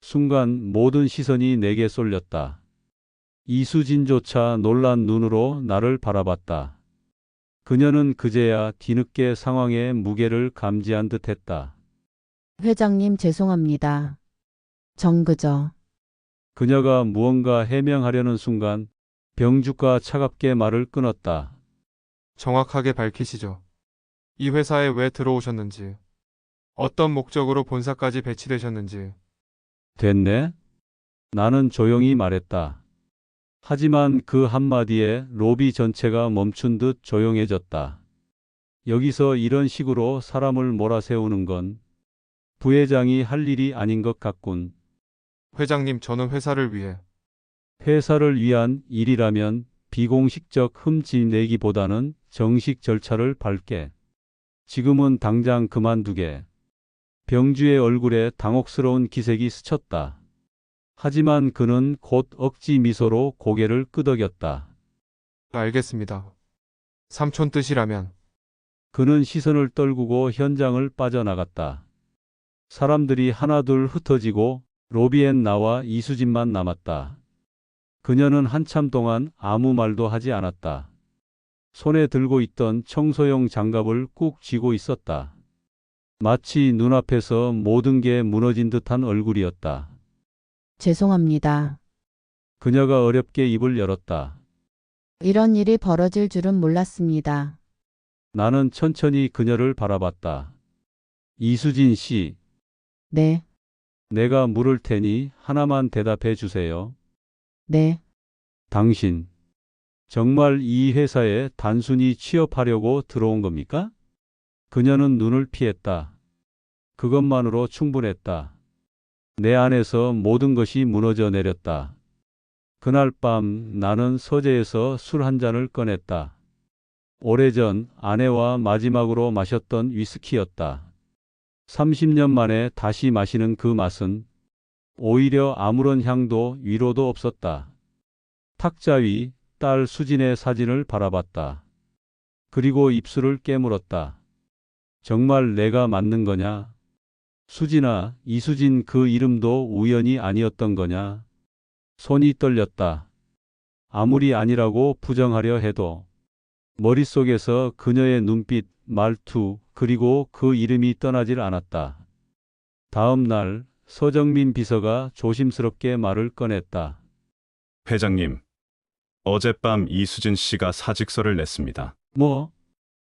순간 모든 시선이 내게 쏠렸다. 이수진조차 놀란 눈으로 나를 바라봤다. 그녀는 그제야 뒤늦게 상황의 무게를 감지한 듯했다. 회장님 죄송합니다. 정그저. 그녀가 무언가 해명하려는 순간 병주가 차갑게 말을 끊었다. 정확하게 밝히시죠. 이 회사에 왜 들어오셨는지, 어떤 목적으로 본사까지 배치되셨는지. 됐네? 나는 조용히 말했다. 하지만 그 한마디에 로비 전체가 멈춘 듯 조용해졌다. 여기서 이런 식으로 사람을 몰아세우는 건 부회장이 할 일이 아닌 것 같군. 회장님, 저는 회사를 위해 회사를 위한 일이라면 비공식적 흠집 내기보다는 정식 절차를 밟게. 지금은 당장 그만두게. 병주의 얼굴에 당혹스러운 기색이 스쳤다. 하지만 그는 곧 억지 미소로 고개를 끄덕였다. 알겠습니다. 삼촌 뜻이라면. 그는 시선을 떨구고 현장을 빠져나갔다. 사람들이 하나둘 흩어지고 로비엔 나와 이수진만 남았다. 그녀는 한참 동안 아무 말도 하지 않았다. 손에 들고 있던 청소용 장갑을 꾹 쥐고 있었다. 마치 눈앞에서 모든 게 무너진 듯한 얼굴이었다. 죄송합니다. 그녀가 어렵게 입을 열었다. 이런 일이 벌어질 줄은 몰랐습니다. 나는 천천히 그녀를 바라봤다. 이수진 씨, 네, 내가 물을 테니 하나만 대답해 주세요. 네. 당신, 정말 이 회사에 단순히 취업하려고 들어온 겁니까? 그녀는 눈을 피했다. 그것만으로 충분했다. 내 안에서 모든 것이 무너져 내렸다. 그날 밤 나는 서재에서 술 한 잔을 꺼냈다. 오래전 아내와 마지막으로 마셨던 위스키였다. 30년 만에 다시 마시는 그 맛은 오히려 아무런 향도 위로도 없었다. 탁자 위 딸 수진의 사진을 바라봤다. 그리고 입술을 깨물었다. 정말 내가 맞는 거냐? 수진아, 이수진 그 이름도 우연이 아니었던 거냐? 손이 떨렸다. 아무리 아니라고 부정하려 해도 머릿속에서 그녀의 눈빛, 말투, 그리고 그 이름이 떠나질 않았다. 다음 날 서정민 비서가 조심스럽게 말을 꺼냈다. 회장님, 어젯밤 이수진 씨가 사직서를 냈습니다. 뭐?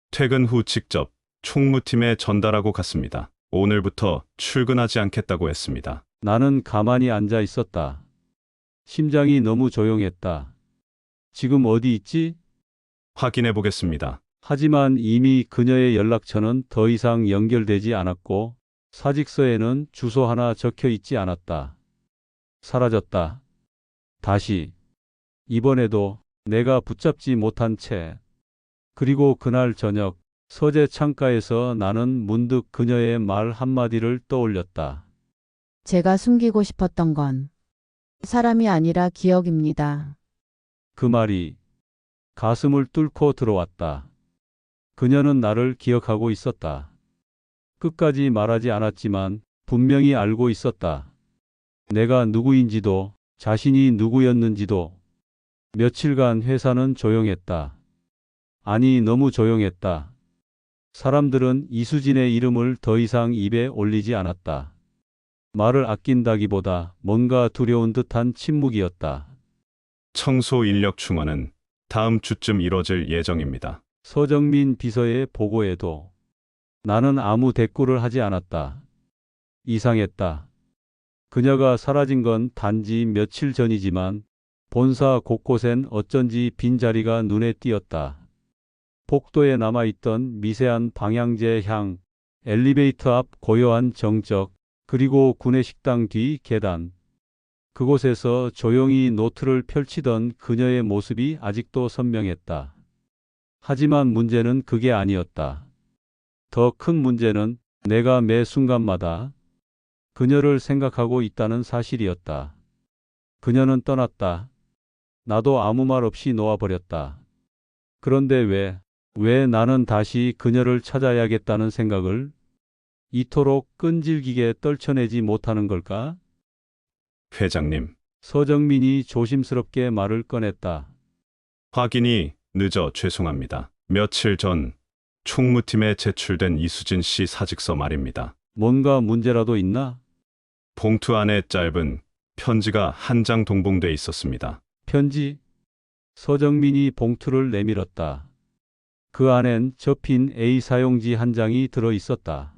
퇴근 후 직접 총무팀에 전달하고 갔습니다. 오늘부터 출근하지 않겠다고 했습니다. 나는 가만히 앉아 있었다. 심장이 너무 조용했다. 지금 어디 있지? 확인해 보겠습니다. 하지만 이미 그녀의 연락처는 더 이상 연결되지 않았고 사직서에는 주소 하나 적혀 있지 않았다. 사라졌다. 다시. 이번에도 내가 붙잡지 못한 채. 그리고 그날 저녁 서재 창가에서 나는 문득 그녀의 말 한마디를 떠올렸다. 제가 숨기고 싶었던 건 사람이 아니라 기억입니다. 그 말이 가슴을 뚫고 들어왔다. 그녀는 나를 기억하고 있었다. 끝까지 말하지 않았지만 분명히 알고 있었다. 내가 누구인지도 자신이 누구였는지도. 며칠간 회사는 조용했다. 아니, 너무 조용했다. 사람들은 이수진의 이름을 더 이상 입에 올리지 않았다. 말을 아낀다기보다 뭔가 두려운 듯한 침묵이었다. 청소 인력 충원은 다음 주쯤 이뤄질 예정입니다. 서정민 비서의 보고에도 나는 아무 대꾸를 하지 않았다. 이상했다. 그녀가 사라진 건 단지 며칠 전이지만 본사 곳곳엔 어쩐지 빈자리가 눈에 띄었다. 복도에 남아있던 미세한 방향제 향, 엘리베이터 앞 고요한 정적, 그리고 구내식당 뒤 계단. 그곳에서 조용히 노트를 펼치던 그녀의 모습이 아직도 선명했다. 하지만 문제는 그게 아니었다. 더 큰 문제는 내가 매 순간마다 그녀를 생각하고 있다는 사실이었다. 그녀는 떠났다. 나도 아무 말 없이 놓아버렸다. 그런데 왜 나는 다시 그녀를 찾아야겠다는 생각을 이토록 끈질기게 떨쳐내지 못하는 걸까? 회장님, 서정민이 조심스럽게 말을 꺼냈다. 확인이 늦어 죄송합니다. 며칠 전 총무팀에 제출된 이수진 씨 사직서 말입니다. 뭔가 문제라도 있나? 봉투 안에 짧은 편지가 한 장 동봉돼 있었습니다. 편지? 서정민이 봉투를 내밀었다. 그 안엔 접힌 A 사용지 한 장이 들어 있었다.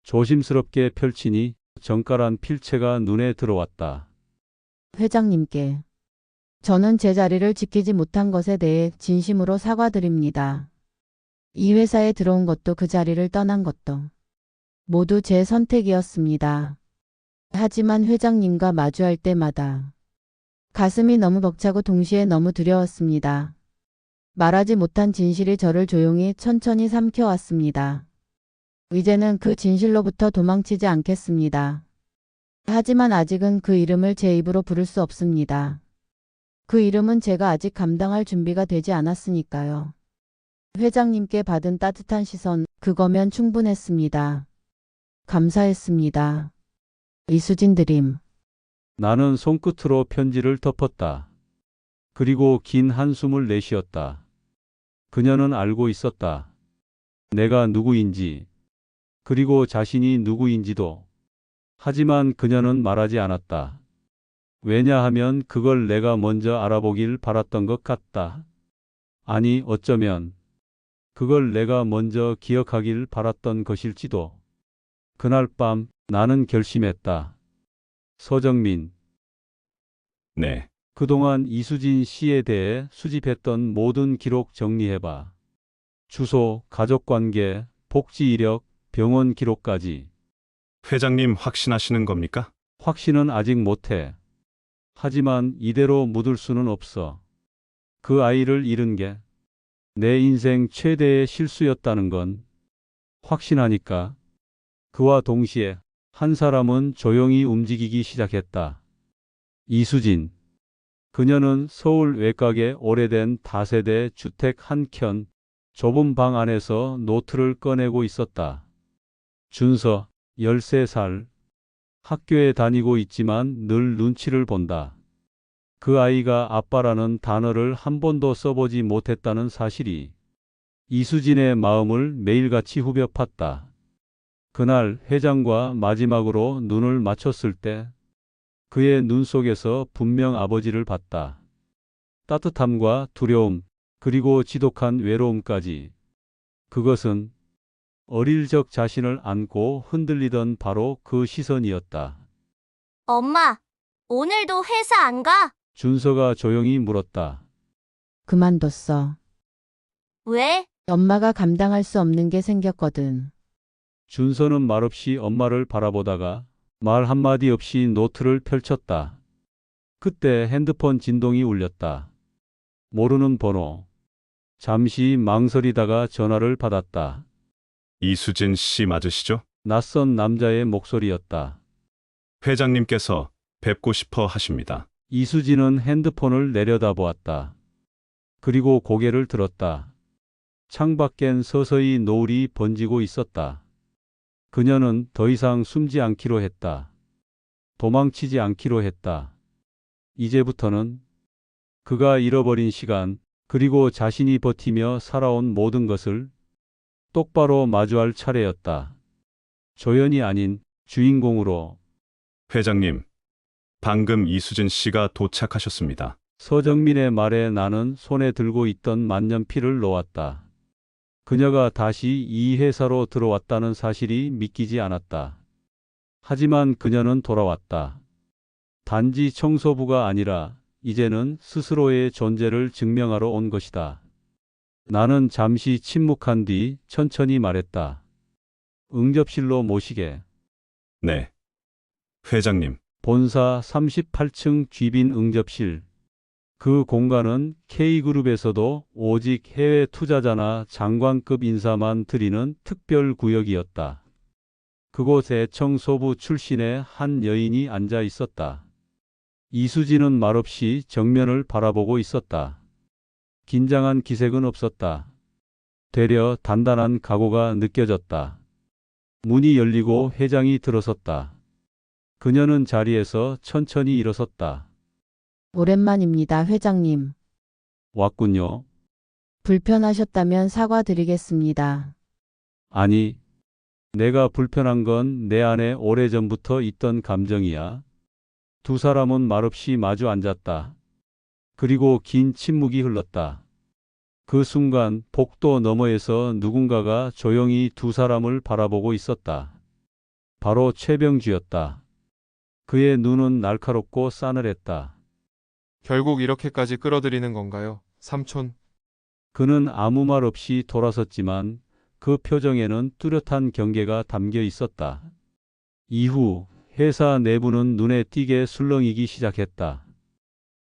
조심스럽게 펼치니 정갈한 필체가 눈에 들어왔다. 회장님께 저는 제 자리를 지키지 못한 것에 대해 진심으로 사과드립니다. 이 회사에 들어온 것도 그 자리를 떠난 것도 모두 제 선택이었습니다. 하지만 회장님과 마주할 때마다 가슴이 너무 벅차고 동시에 너무 두려웠습니다. 말하지 못한 진실이 저를 조용히 천천히 삼켜왔습니다. 이제는 그 진실로부터 도망치지 않겠습니다. 하지만 아직은 그 이름을 제 입으로 부를 수 없습니다. 그 이름은 제가 아직 감당할 준비가 되지 않았으니까요. 회장님께 받은 따뜻한 시선, 그거면 충분했습니다. 감사했습니다. 이수진 드림. 나는 손끝으로 편지를 덮었다. 그리고 긴 한숨을 내쉬었다. 그녀는 알고 있었다. 내가 누구인지, 그리고 자신이 누구인지도. 하지만 그녀는 말하지 않았다. 왜냐하면 그걸 내가 먼저 알아보길 바랐던 것 같다. 아니, 어쩌면 그걸 내가 먼저 기억하길 바랐던 것일지도. 그날 밤 나는 결심했다. 서정민, 네. 그동안 이수진 씨에 대해 수집했던 모든 기록 정리해봐. 주소, 가족관계, 복지 이력, 병원 기록까지. 회장님 확신하시는 겁니까? 확신은 아직 못해. 하지만 이대로 묻을 수는 없어. 그 아이를 잃은 게 내 인생 최대의 실수였다는 건 확신하니까. 그와 동시에 한 사람은 조용히 움직이기 시작했다. 이수진. 그녀는 서울 외곽의 오래된 다세대 주택 한 켠 좁은 방 안에서 노트를 꺼내고 있었다. 준서, 13살. 학교에 다니고 있지만 늘 눈치를 본다. 그 아이가 아빠라는 단어를 한 번도 써보지 못했다는 사실이 이수진의 마음을 매일같이 후벼 팠다. 그날 회장과 마지막으로 눈을 맞췄을 때 그의 눈 속에서 분명 아버지를 봤다. 따뜻함과 두려움, 그리고 지독한 외로움까지. 그것은 어릴 적 자신을 안고 흔들리던 바로 그 시선이었다. 엄마, 오늘도 회사 안 가? 준서가 조용히 물었다. 그만뒀어. 왜? 엄마가 감당할 수 없는 게 생겼거든. 준서는 말없이 엄마를 바라보다가 말 한마디 없이 노트를 펼쳤다. 그때 핸드폰 진동이 울렸다. 모르는 번호. 잠시 망설이다가 전화를 받았다. 이수진 씨 맞으시죠? 낯선 남자의 목소리였다. 회장님께서 뵙고 싶어 하십니다. 이수진은 핸드폰을 내려다보았다. 그리고 고개를 들었다. 창밖엔 서서히 노을이 번지고 있었다. 그녀는 더 이상 숨지 않기로 했다. 도망치지 않기로 했다. 이제부터는 그가 잃어버린 시간, 그리고 자신이 버티며 살아온 모든 것을 똑바로 마주할 차례였다. 조연이 아닌 주인공으로. 회장님, 방금 이수진 씨가 도착하셨습니다. 서정민의 말에 나는 손에 들고 있던 만년필을 놓았다. 그녀가 다시 이 회사로 들어왔다는 사실이 믿기지 않았다. 하지만 그녀는 돌아왔다. 단지 청소부가 아니라 이제는 스스로의 존재를 증명하러 온 것이다. 나는 잠시 침묵한 뒤 천천히 말했다. 응접실로 모시게. 네. 회장님, 본사 38층 귀빈 응접실. 그 공간은 K그룹에서도 오직 해외 투자자나 장관급 인사만 들이는 특별 구역이었다. 그곳에 청소부 출신의 한 여인이 앉아 있었다. 이수진은 말없이 정면을 바라보고 있었다. 긴장한 기색은 없었다. 되려 단단한 각오가 느껴졌다. 문이 열리고 회장이 들어섰다. 그녀는 자리에서 천천히 일어섰다. 오랜만입니다, 회장님. 왔군요. 불편하셨다면 사과드리겠습니다. 아니, 내가 불편한 건 내 안에 오래전부터 있던 감정이야. 두 사람은 말없이 마주 앉았다. 그리고 긴 침묵이 흘렀다. 그 순간 복도 너머에서 누군가가 조용히 두 사람을 바라보고 있었다. 바로 최병주였다. 그의 눈은 날카롭고 싸늘했다. 결국 이렇게까지 끌어들이는 건가요, 삼촌? 그는 아무 말 없이 돌아섰지만 그 표정에는 뚜렷한 경계가 담겨 있었다. 이후 회사 내부는 눈에 띄게 술렁이기 시작했다.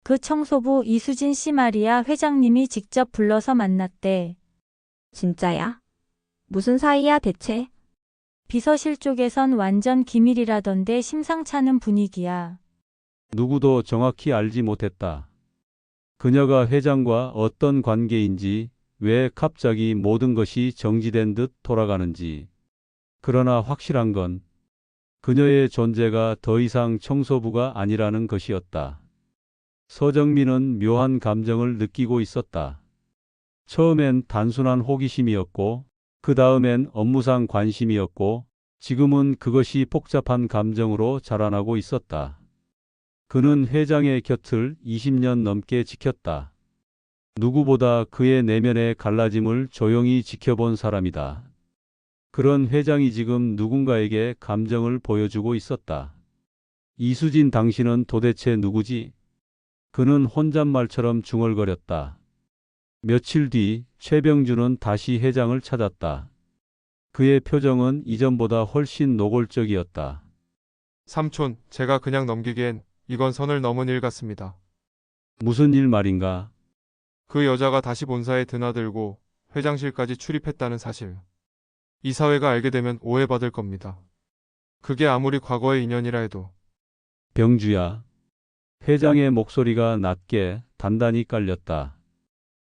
그 청소부 이수진 씨 말이야 회장님이 직접 불러서 만났대. 진짜야? 무슨 사이야 대체? 비서실 쪽에선 완전 기밀이라던데 심상찮은 분위기야. 누구도 정확히 알지 못했다. 그녀가 회장과 어떤 관계인지, 왜 갑자기 모든 것이 정지된 듯 돌아가는지. 그러나 확실한 건 그녀의 존재가 더 이상 청소부가 아니라는 것이었다. 서정민은 묘한 감정을 느끼고 있었다. 처음엔 단순한 호기심이었고, 그 다음엔 업무상 관심이었고, 지금은 그것이 복잡한 감정으로 자라나고 있었다. 그는 회장의 곁을 20년 넘게 지켰다. 누구보다 그의 내면의 갈라짐을 조용히 지켜본 사람이다. 그런 회장이 지금 누군가에게 감정을 보여주고 있었다. 이수진 당신은 도대체 누구지? 그는 혼잣말처럼 중얼거렸다. 며칠 뒤 최병준은 다시 회장을 찾았다. 그의 표정은 이전보다 훨씬 노골적이었다. 삼촌, 제가 그냥 넘기기엔 이건 선을 넘은 일 같습니다. 무슨 일 말인가? 그 여자가 다시 본사에 드나들고 회장실까지 출입했다는 사실. 이사회가 알게 되면 오해받을 겁니다. 그게 아무리 과거의 인연이라 해도. 병주야. 회장의 목소리가 낮게 단단히 깔렸다.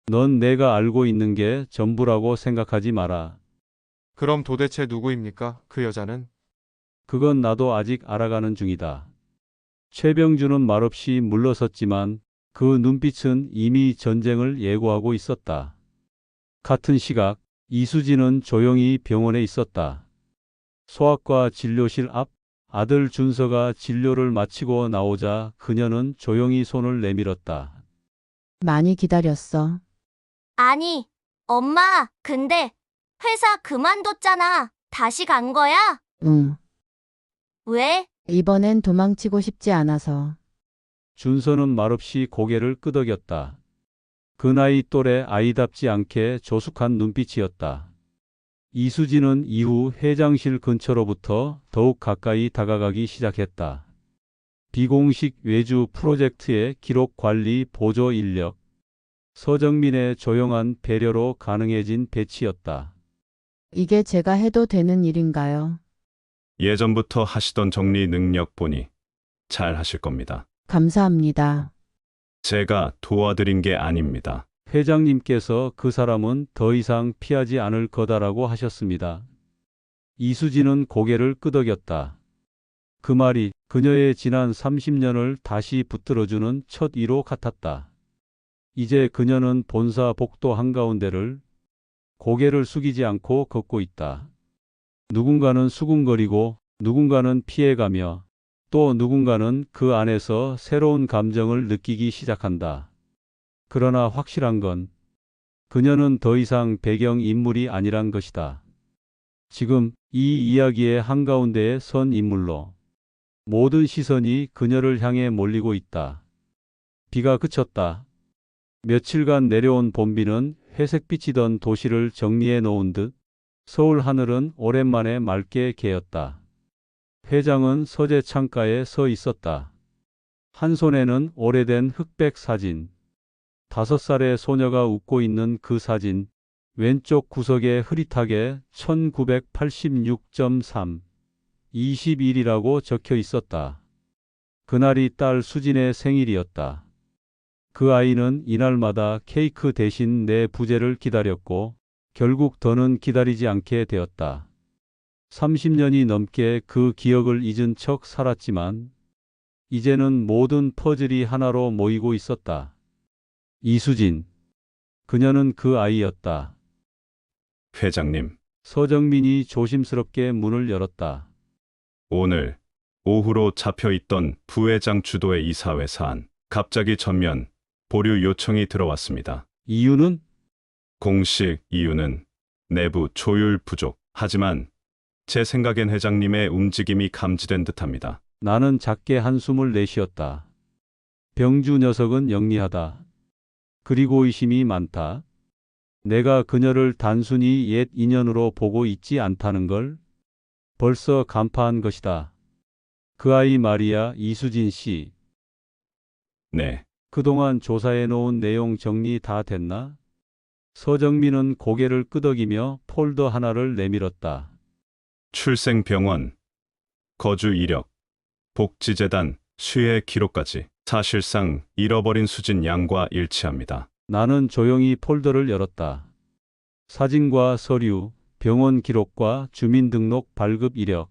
넌 내가 알고 있는 게 전부라고 생각하지 마라. 그럼 도대체 누구입니까? 그 여자는? 그건 나도 아직 알아가는 중이다. 최병주는 말없이 물러섰지만 그 눈빛은 이미 전쟁을 예고하고 있었다. 같은 시각 이수진은 조용히 병원에 있었다. 소아과 진료실 앞 아들 준서가 진료를 마치고 나오자 그녀는 조용히 손을 내밀었다. 많이 기다렸어. 아니, 엄마, 근데 회사 그만뒀잖아. 다시 간 거야? 응. 왜? 이번엔 도망치고 싶지 않아서. 준서는 말없이 고개를 끄덕였다. 그 나이 또래 아이답지 않게 조숙한 눈빛이었다. 이수진은 이후 회장실 근처로부터 더욱 가까이 다가가기 시작했다. 비공식 외주 프로젝트의 기록 관리 보조 인력. 서정민의 조용한 배려로 가능해진 배치였다. 이게 제가 해도 되는 일인가요? 예전부터 하시던 정리 능력 보니 잘 하실 겁니다. 감사합니다. 제가 도와드린 게 아닙니다. 회장님께서 그 사람은 더 이상 피하지 않을 거다라고 하셨습니다. 이수진은 고개를 끄덕였다. 그 말이 그녀의 지난 30년을 다시 붙들어주는 첫 이로 같았다. 이제 그녀는 본사 복도 한가운데를 고개를 숙이지 않고 걷고 있다. 누군가는 수군거리고 누군가는 피해가며 또 누군가는 그 안에서 새로운 감정을 느끼기 시작한다. 그러나 확실한 건 그녀는 더 이상 배경 인물이 아니란 것이다. 지금 이 이야기의 한가운데에 선 인물로 모든 시선이 그녀를 향해 몰리고 있다. 비가 그쳤다. 며칠간 내려온 봄비는 회색빛이던 도시를 정리해 놓은 듯 서울 하늘은 오랜만에 맑게 개었다. 회장은 서재 창가에 서 있었다. 한 손에는 오래된 흑백 사진. 5살의 소녀가 웃고 있는 그 사진. 왼쪽 구석에 흐릿하게 1986.3 21이라고 적혀 있었다. 그날이 딸 수진의 생일이었다. 그 아이는 이날마다 케이크 대신 내 부재를 기다렸고 결국 더는 기다리지 않게 되었다. 30년이 넘게 그 기억을 잊은 척 살았지만 이제는 모든 퍼즐이 하나로 모이고 있었다. 이수진. 그녀는 그 아이였다. 회장님, 서정민이 조심스럽게 문을 열었다. 오늘 오후로 잡혀있던 부회장 주도의 이사회 사안, 갑자기 전면 보류 요청이 들어왔습니다. 이유는? 공식 이유는 내부 조율 부족. 하지만 제 생각엔 회장님의 움직임이 감지된 듯합니다. 나는 작게 한숨을 내쉬었다. 병주 녀석은 영리하다. 그리고 의심이 많다. 내가 그녀를 단순히 옛 인연으로 보고 있지 않다는 걸 벌써 간파한 것이다. 그 아이 말이야, 이수진 씨. 네, 그동안 조사해 놓은 내용 정리 다 됐나? 서정민은 고개를 끄덕이며 폴더 하나를 내밀었다. 출생병원, 거주 이력, 복지재단, 수혜 기록까지 사실상 잃어버린 수진 양과 일치합니다. 나는 조용히 폴더를 열었다. 사진과 서류, 병원 기록과 주민등록 발급 이력.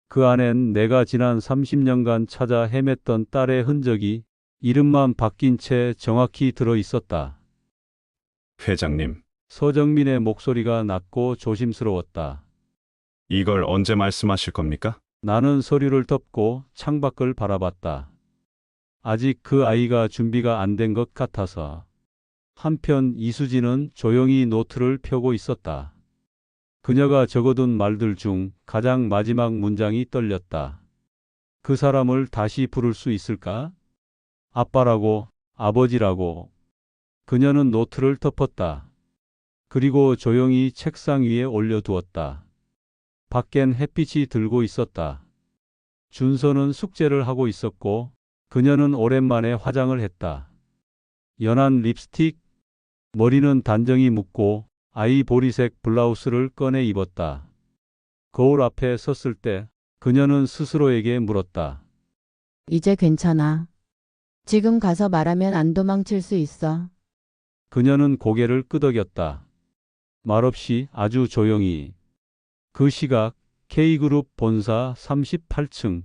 그 안엔 내가 지난 30년간 찾아 헤맸던 딸의 흔적이 이름만 바뀐 채 정확히 들어 있었다. 회장님, 서정민의 목소리가 낮고 조심스러웠다. 이걸 언제 말씀하실 겁니까? 나는 서류를 덮고 창밖을 바라봤다. 아직 그 아이가 준비가 안 된 것 같아서. 한편 이수진은 조용히 노트를 펴고 있었다. 그녀가 적어둔 말들 중 가장 마지막 문장이 떨렸다. 그 사람을 다시 부를 수 있을까? 아빠라고, 아버지라고. 그녀는 노트를 덮었다. 그리고 조용히 책상 위에 올려두었다. 밖엔 햇빛이 들고 있었다. 준서는 숙제를 하고 있었고 그녀는 오랜만에 화장을 했다. 연한 립스틱, 머리는 단정히 묶고 아이보리색 블라우스를 꺼내 입었다. 거울 앞에 섰을 때 그녀는 스스로에게 물었다. 이제 괜찮아. 지금 가서 말하면 안 도망칠 수 있어. 그녀는 고개를 끄덕였다. 말없이 아주 조용히. 그 시각 K그룹 본사 38층.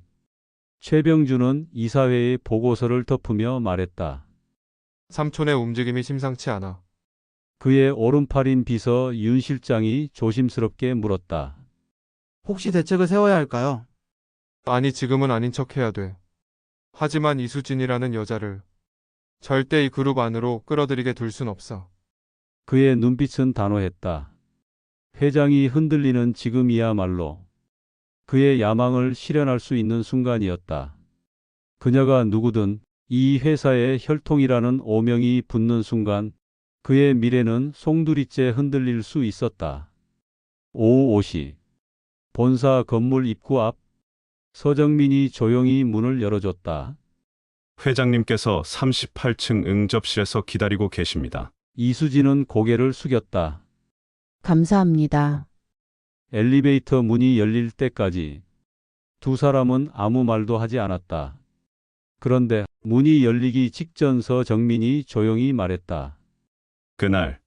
최병준은 이사회의 보고서를 덮으며 말했다. 삼촌의 움직임이 심상치 않아. 그의 오른팔인 비서 윤 실장이 조심스럽게 물었다. 혹시 대책을 세워야 할까요? 아니, 지금은 아닌 척 해야 돼. 하지만 이수진이라는 여자를 절대 이 그룹 안으로 끌어들이게 둘 순 없어. 그의 눈빛은 단호했다. 회장이 흔들리는 지금이야말로 그의 야망을 실현할 수 있는 순간이었다. 그녀가 누구든 이 회사의 혈통이라는 오명이 붙는 순간 그의 미래는 송두리째 흔들릴 수 있었다. 오후 5시 본사 건물 입구 앞 서정민이 조용히 문을 열어줬다. 회장님께서 38층 응접실에서 기다리고 계십니다. 이수진은 고개를 숙였다. 감사합니다. 엘리베이터 문이 열릴 때까지 두 사람은 아무 말도 하지 않았다. 그런데 문이 열리기 직전 서정민이 조용히 말했다. 그날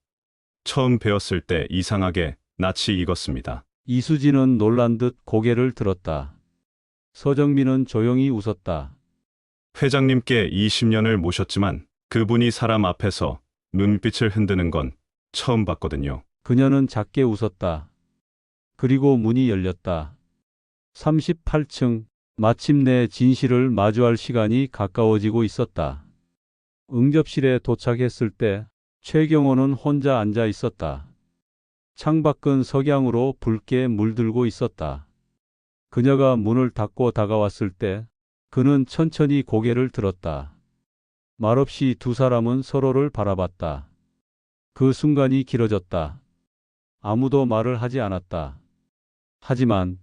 처음 뵈었을 때 이상하게 낯이 익었습니다. 이수진은 놀란 듯 고개를 들었다. 서정민은 조용히 웃었다. 회장님께 20년을 모셨지만 그분이 사람 앞에서 눈빛을 흔드는 건 처음 봤거든요. 그녀는 작게 웃었다. 그리고 문이 열렸다. 38층, 마침내 진실을 마주할 시간이 가까워지고 있었다. 응접실에 도착했을 때 최경호는 혼자 앉아 있었다. 창밖은 석양으로 붉게 물들고 있었다. 그녀가 문을 닫고 다가왔을 때 그는 천천히 고개를 들었다. 말없이 두 사람은 서로를 바라봤다. 그 순간이 길어졌다. 아무도 말을 하지 않았다. 하지만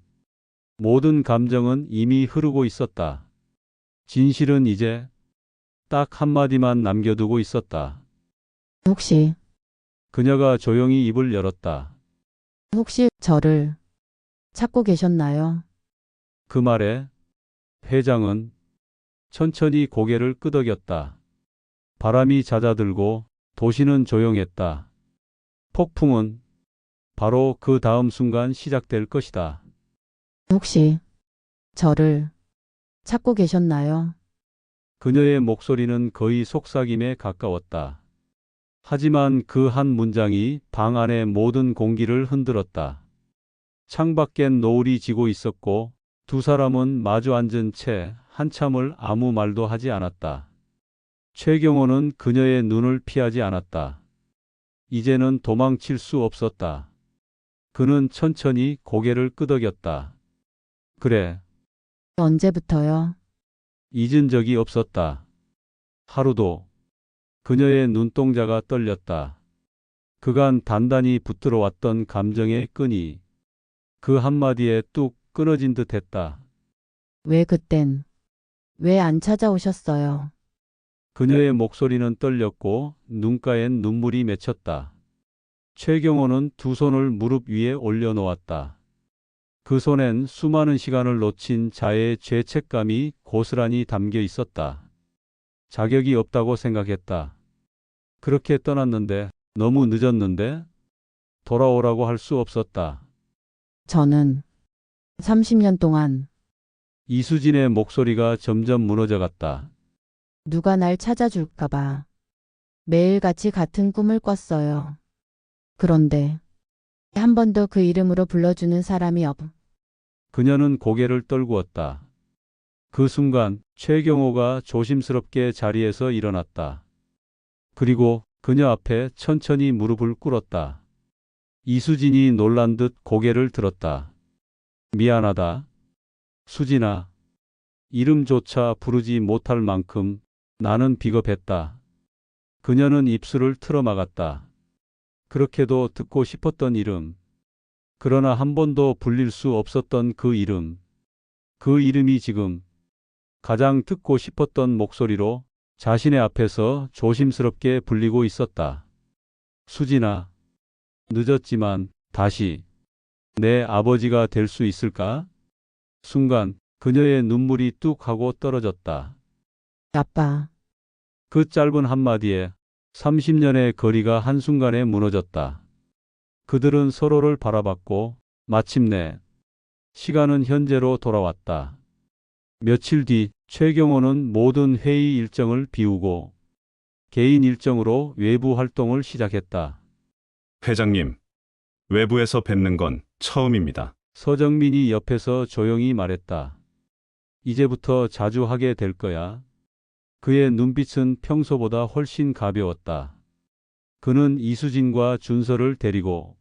모든 감정은 이미 흐르고 있었다. 진실은 이제 딱 한마디만 남겨두고 있었다. 혹시 그녀가 조용히 입을 열었다. 혹시 저를 찾고 계셨나요? 그 말에 회장은 천천히 고개를 끄덕였다. 바람이 잦아들고 도시는 조용했다. 폭풍은 바로 그 다음 순간 시작될 것이다. 혹시 저를 찾고 계셨나요? 그녀의 목소리는 거의 속삭임에 가까웠다. 하지만 그 한 문장이 방 안의 모든 공기를 흔들었다. 창밖엔 노을이 지고 있었고 두 사람은 마주 앉은 채 한참을 아무 말도 하지 않았다. 최경호는 그녀의 눈을 피하지 않았다. 이제는 도망칠 수 없었다. 그는 천천히 고개를 끄덕였다. 그래, 언제부터요? 잊은 적이 없었다. 하루도. 그녀의 눈동자가 떨렸다. 그간 단단히 붙들어 왔던 감정의 끈이 그 한마디에 뚝 끊어진 듯 했다. 왜 그땐? 왜 안 찾아오셨어요? 그녀의 목소리는 떨렸고 눈가엔 눈물이 맺혔다. 최경호는 두 손을 무릎 위에 올려놓았다. 그 손엔 수많은 시간을 놓친 자의 죄책감이 고스란히 담겨 있었다. 자격이 없다고 생각했다. 그렇게 떠났는데 너무 늦었는데 돌아오라고 할 수 없었다. 저는 30년 동안 이수진의 목소리가 점점 무너져갔다. 누가 날 찾아줄까봐 매일같이 같은 꿈을 꿨어요. 그런데 한 번도 그 이름으로 불러주는 사람이 없. 그녀는 고개를 떨구었다. 그 순간 최경호가 조심스럽게 자리에서 일어났다. 그리고 그녀 앞에 천천히 무릎을 꿇었다. 이수진이 놀란 듯 고개를 들었다. 미안하다. 수진아. 이름조차 부르지 못할 만큼 나는 비겁했다. 그녀는 입술을 틀어막았다. 그렇게도 듣고 싶었던 이름. 그러나 한 번도 불릴 수 없었던 그 이름. 그 이름이 지금 가장 듣고 싶었던 목소리로 자신의 앞에서 조심스럽게 불리고 있었다. 수진아. 늦었지만 다시 내 아버지가 될 수 있을까? 순간 그녀의 눈물이 뚝 하고 떨어졌다. 아빠. 그 짧은 한마디에 30년의 거리가 한순간에 무너졌다. 그들은 서로를 바라봤고 마침내 시간은 현재로 돌아왔다. 며칠 뒤 최경호는 모든 회의 일정을 비우고 개인 일정으로 외부 활동을 시작했다. 회장님, 외부에서 뵙는 건 처음입니다. 서정민이 옆에서 조용히 말했다. 이제부터 자주 하게 될 거야. 그의 눈빛은 평소보다 훨씬 가벼웠다. 그는 이수진과 준서를 데리고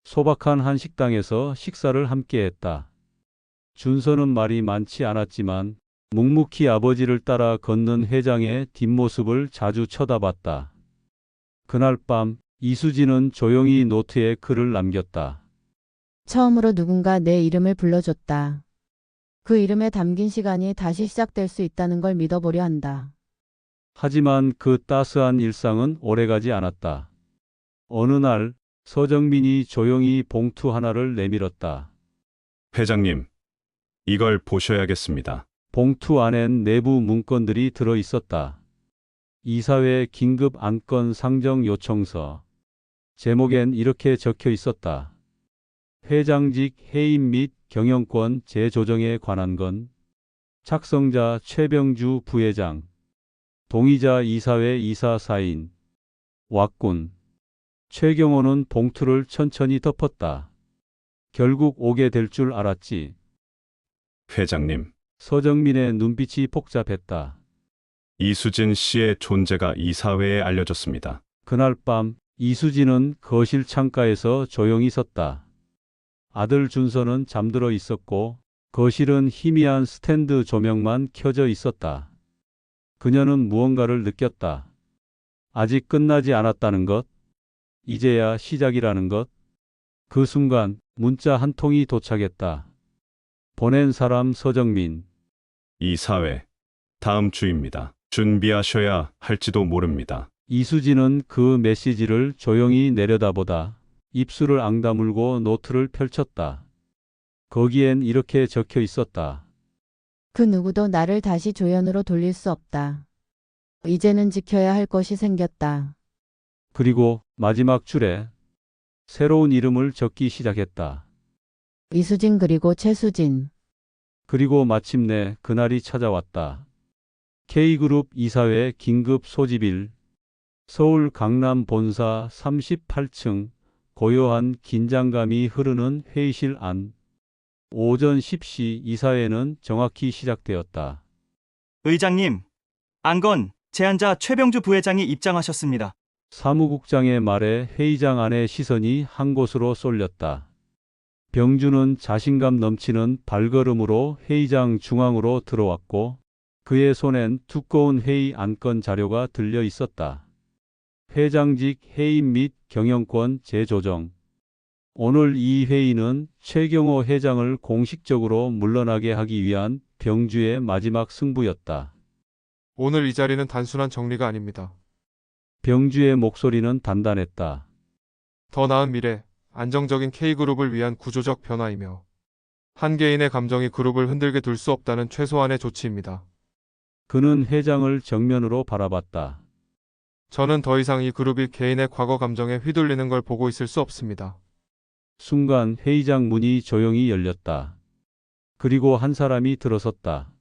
소박한 한 식당에서 식사를 함께 했다. 준서는 말이 많지 않았지만 묵묵히 아버지를 따라 걷는 회장의 뒷모습을 자주 쳐다봤다. 그날 밤 이수진은 조용히 노트에 글을 남겼다. 처음으로 누군가 내 이름을 불러줬다. 그 이름에 담긴 시간이 다시 시작될 수 있다는 걸 믿어보려 한다. 하지만 그 따스한 일상은 오래가지 않았다. 어느 날 서정민이 조용히 봉투 하나를 내밀었다. 회장님, 이걸 보셔야겠습니다. 봉투 안엔 내부 문건들이 들어 있었다. 이사회 긴급 안건 상정 요청서. 제목엔 이렇게 적혀 있었다. 회장직 해임 및 경영권 재조정에 관한 건. 작성자 최병주 부회장. 동의자 이사회 이사 사인. 왁군. 최경호는 봉투를 천천히 덮었다. 결국 오게 될 줄 알았지. 회장님, 서정민의 눈빛이 복잡했다. 이수진 씨의 존재가 이사회에 알려졌습니다. 그날 밤 이수진은 거실 창가에서 조용히 섰다. 아들 준서는 잠들어 있었고 거실은 희미한 스탠드 조명만 켜져 있었다. 그녀는 무언가를 느꼈다. 아직 끝나지 않았다는 것, 이제야 시작이라는 것. 그 순간 문자 한 통이 도착했다. 보낸 사람 서정민. 이사회, 다음 주입니다. 준비하셔야 할지도 모릅니다. 이수진은 그 메시지를 조용히 내려다보다 입술을 앙다물고 노트를 펼쳤다. 거기엔 이렇게 적혀 있었다. 그 누구도 나를 다시 조연으로 돌릴 수 없다. 이제는 지켜야 할 것이 생겼다. 그리고 마지막 줄에 새로운 이름을 적기 시작했다. 이수진 그리고 최수진. 그리고 마침내 그날이 찾아왔다. K그룹 이사회 긴급 소집일. 서울 강남 본사 38층. 고요한 긴장감이 흐르는 회의실 안. 오전 10시 이사회는 정확히 시작되었다. 의장님, 안건 제안자 최병주 부회장이 입장하셨습니다. 사무국장의 말에 회의장 안의 시선이 한 곳으로 쏠렸다. 병주는 자신감 넘치는 발걸음으로 회의장 중앙으로 들어왔고 그의 손엔 두꺼운 회의 안건 자료가 들려 있었다. 회장직 해임 및 경영권 재조정. 오늘 이 회의는 최경호 회장을 공식적으로 물러나게 하기 위한 병주의 마지막 승부였다. 오늘 이 자리는 단순한 정리가 아닙니다. 병주의 목소리는 단단했다. 더 나은 미래, 안정적인 K그룹을 위한 구조적 변화이며 한 개인의 감정이 그룹을 흔들게 둘 수 없다는 최소한의 조치입니다. 그는 회장을 정면으로 바라봤다. 저는 더 이상 이 그룹이 개인의 과거 감정에 휘둘리는 걸 보고 있을 수 없습니다. 순간 회의장 문이 조용히 열렸다. 그리고 한 사람이 들어섰다.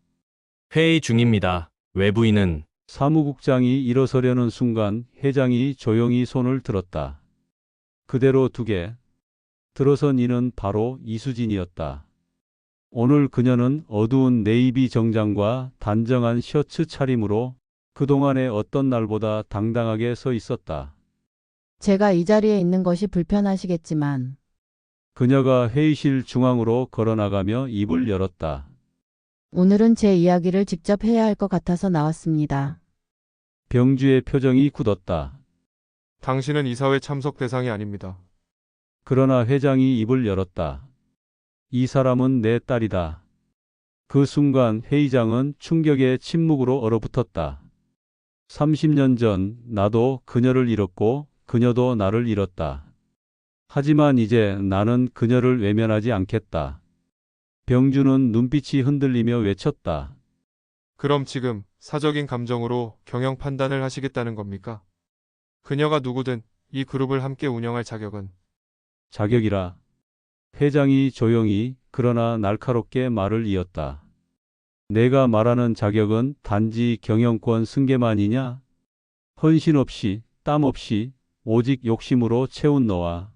회의 중입니다. 외부인은. 사무국장이 일어서려는 순간 회장이 조용히 손을 들었다. 그대로 두게. 들어선 이는 바로 이수진이었다. 오늘 그녀는 어두운 네이비 정장과 단정한 셔츠 차림으로 그동안의 어떤 날보다 당당하게 서 있었다. 제가 이 자리에 있는 것이 불편하시겠지만 그녀가 회의실 중앙으로 걸어나가며 입을 열었다. 오늘은 제 이야기를 직접 해야 할 것 같아서 나왔습니다. 병주의 표정이 굳었다. 당신은 이사회 참석 대상이 아닙니다. 그러나 회장이 입을 열었다. 이 사람은 내 딸이다. 그 순간 회의장은 충격의 침묵으로 얼어붙었다. 30년 전 나도 그녀를 잃었고 그녀도 나를 잃었다. 하지만 이제 나는 그녀를 외면하지 않겠다. 병주는 눈빛이 흔들리며 외쳤다. 그럼 지금 사적인 감정으로 경영 판단을 하시겠다는 겁니까? 그녀가 누구든 이 그룹을 함께 운영할 자격은 자격이라. 회장이 조용히 그러나 날카롭게 말을 이었다. 내가 말하는 자격은 단지 경영권 승계만이냐? 헌신 없이, 땀 없이, 오직 욕심으로 채운 너와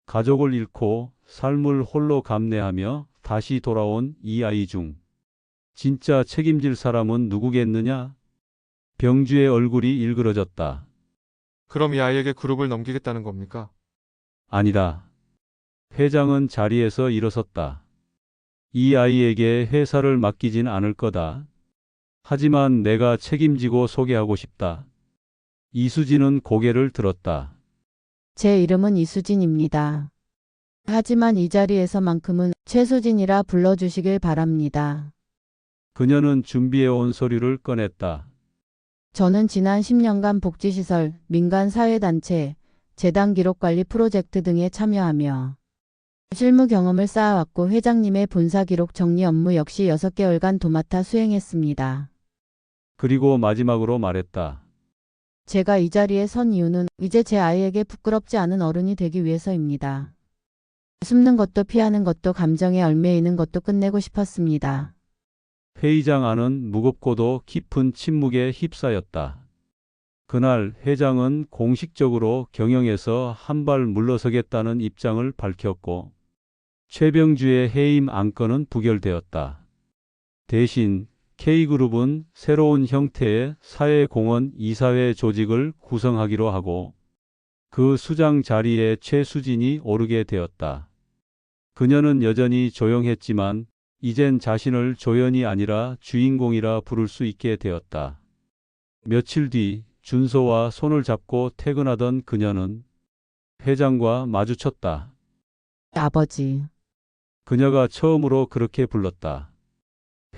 가족을 잃고 삶을 홀로 감내하며 다시 돌아온 이 아이 중 진짜 책임질 사람은 누구겠느냐? 병주의 얼굴이 일그러졌다. 그럼 이 아이에게 그룹을 넘기겠다는 겁니까? 아니다. 회장은 자리에서 일어섰다. 이 아이에게 회사를 맡기진 않을 거다. 하지만 내가 책임지고 소개하고 싶다. 이수진은 고개를 들었다. 제 이름은 이수진입니다. 하지만 이 자리에서만큼은 최수진이라 불러주시길 바랍니다. 그녀는 준비해온 서류를 꺼냈다. 저는 지난 10년간 복지시설, 민간사회단체, 재단 기록관리 프로젝트 등에 참여하며 실무 경험을 쌓아왔고 회장님의 본사 기록 정리 업무 역시 6개월간 도맡아 수행했습니다. 그리고 마지막으로 말했다. 제가 이 자리에 선 이유는 이제 제 아이에게 부끄럽지 않은 어른이 되기 위해서입니다. 숨는 것도 피하는 것도 감정에 얽매이는 것도 끝내고 싶었습니다. 회의장 안은 무겁고도 깊은 침묵에 휩싸였다. 그날 회장은 공식적으로 경영에서 한 발 물러서겠다는 입장을 밝혔고 최병주의 해임 안건은 부결되었다. 대신 K그룹은 새로운 형태의 사회공헌 이사회 조직을 구성하기로 하고 그 수장 자리에 최수진이 오르게 되었다. 그녀는 여전히 조용했지만 이젠 자신을 조연이 아니라 주인공이라 부를 수 있게 되었다. 며칠 뒤 준서와 손을 잡고 퇴근하던 그녀는 회장과 마주쳤다. 아버지. 그녀가 처음으로 그렇게 불렀다.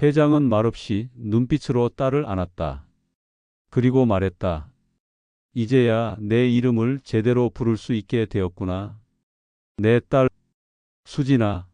회장은 말없이 눈빛으로 딸을 안았다. 그리고 말했다. 이제야 내 이름을 제대로 부를 수 있게 되었구나. 내 딸 수진아.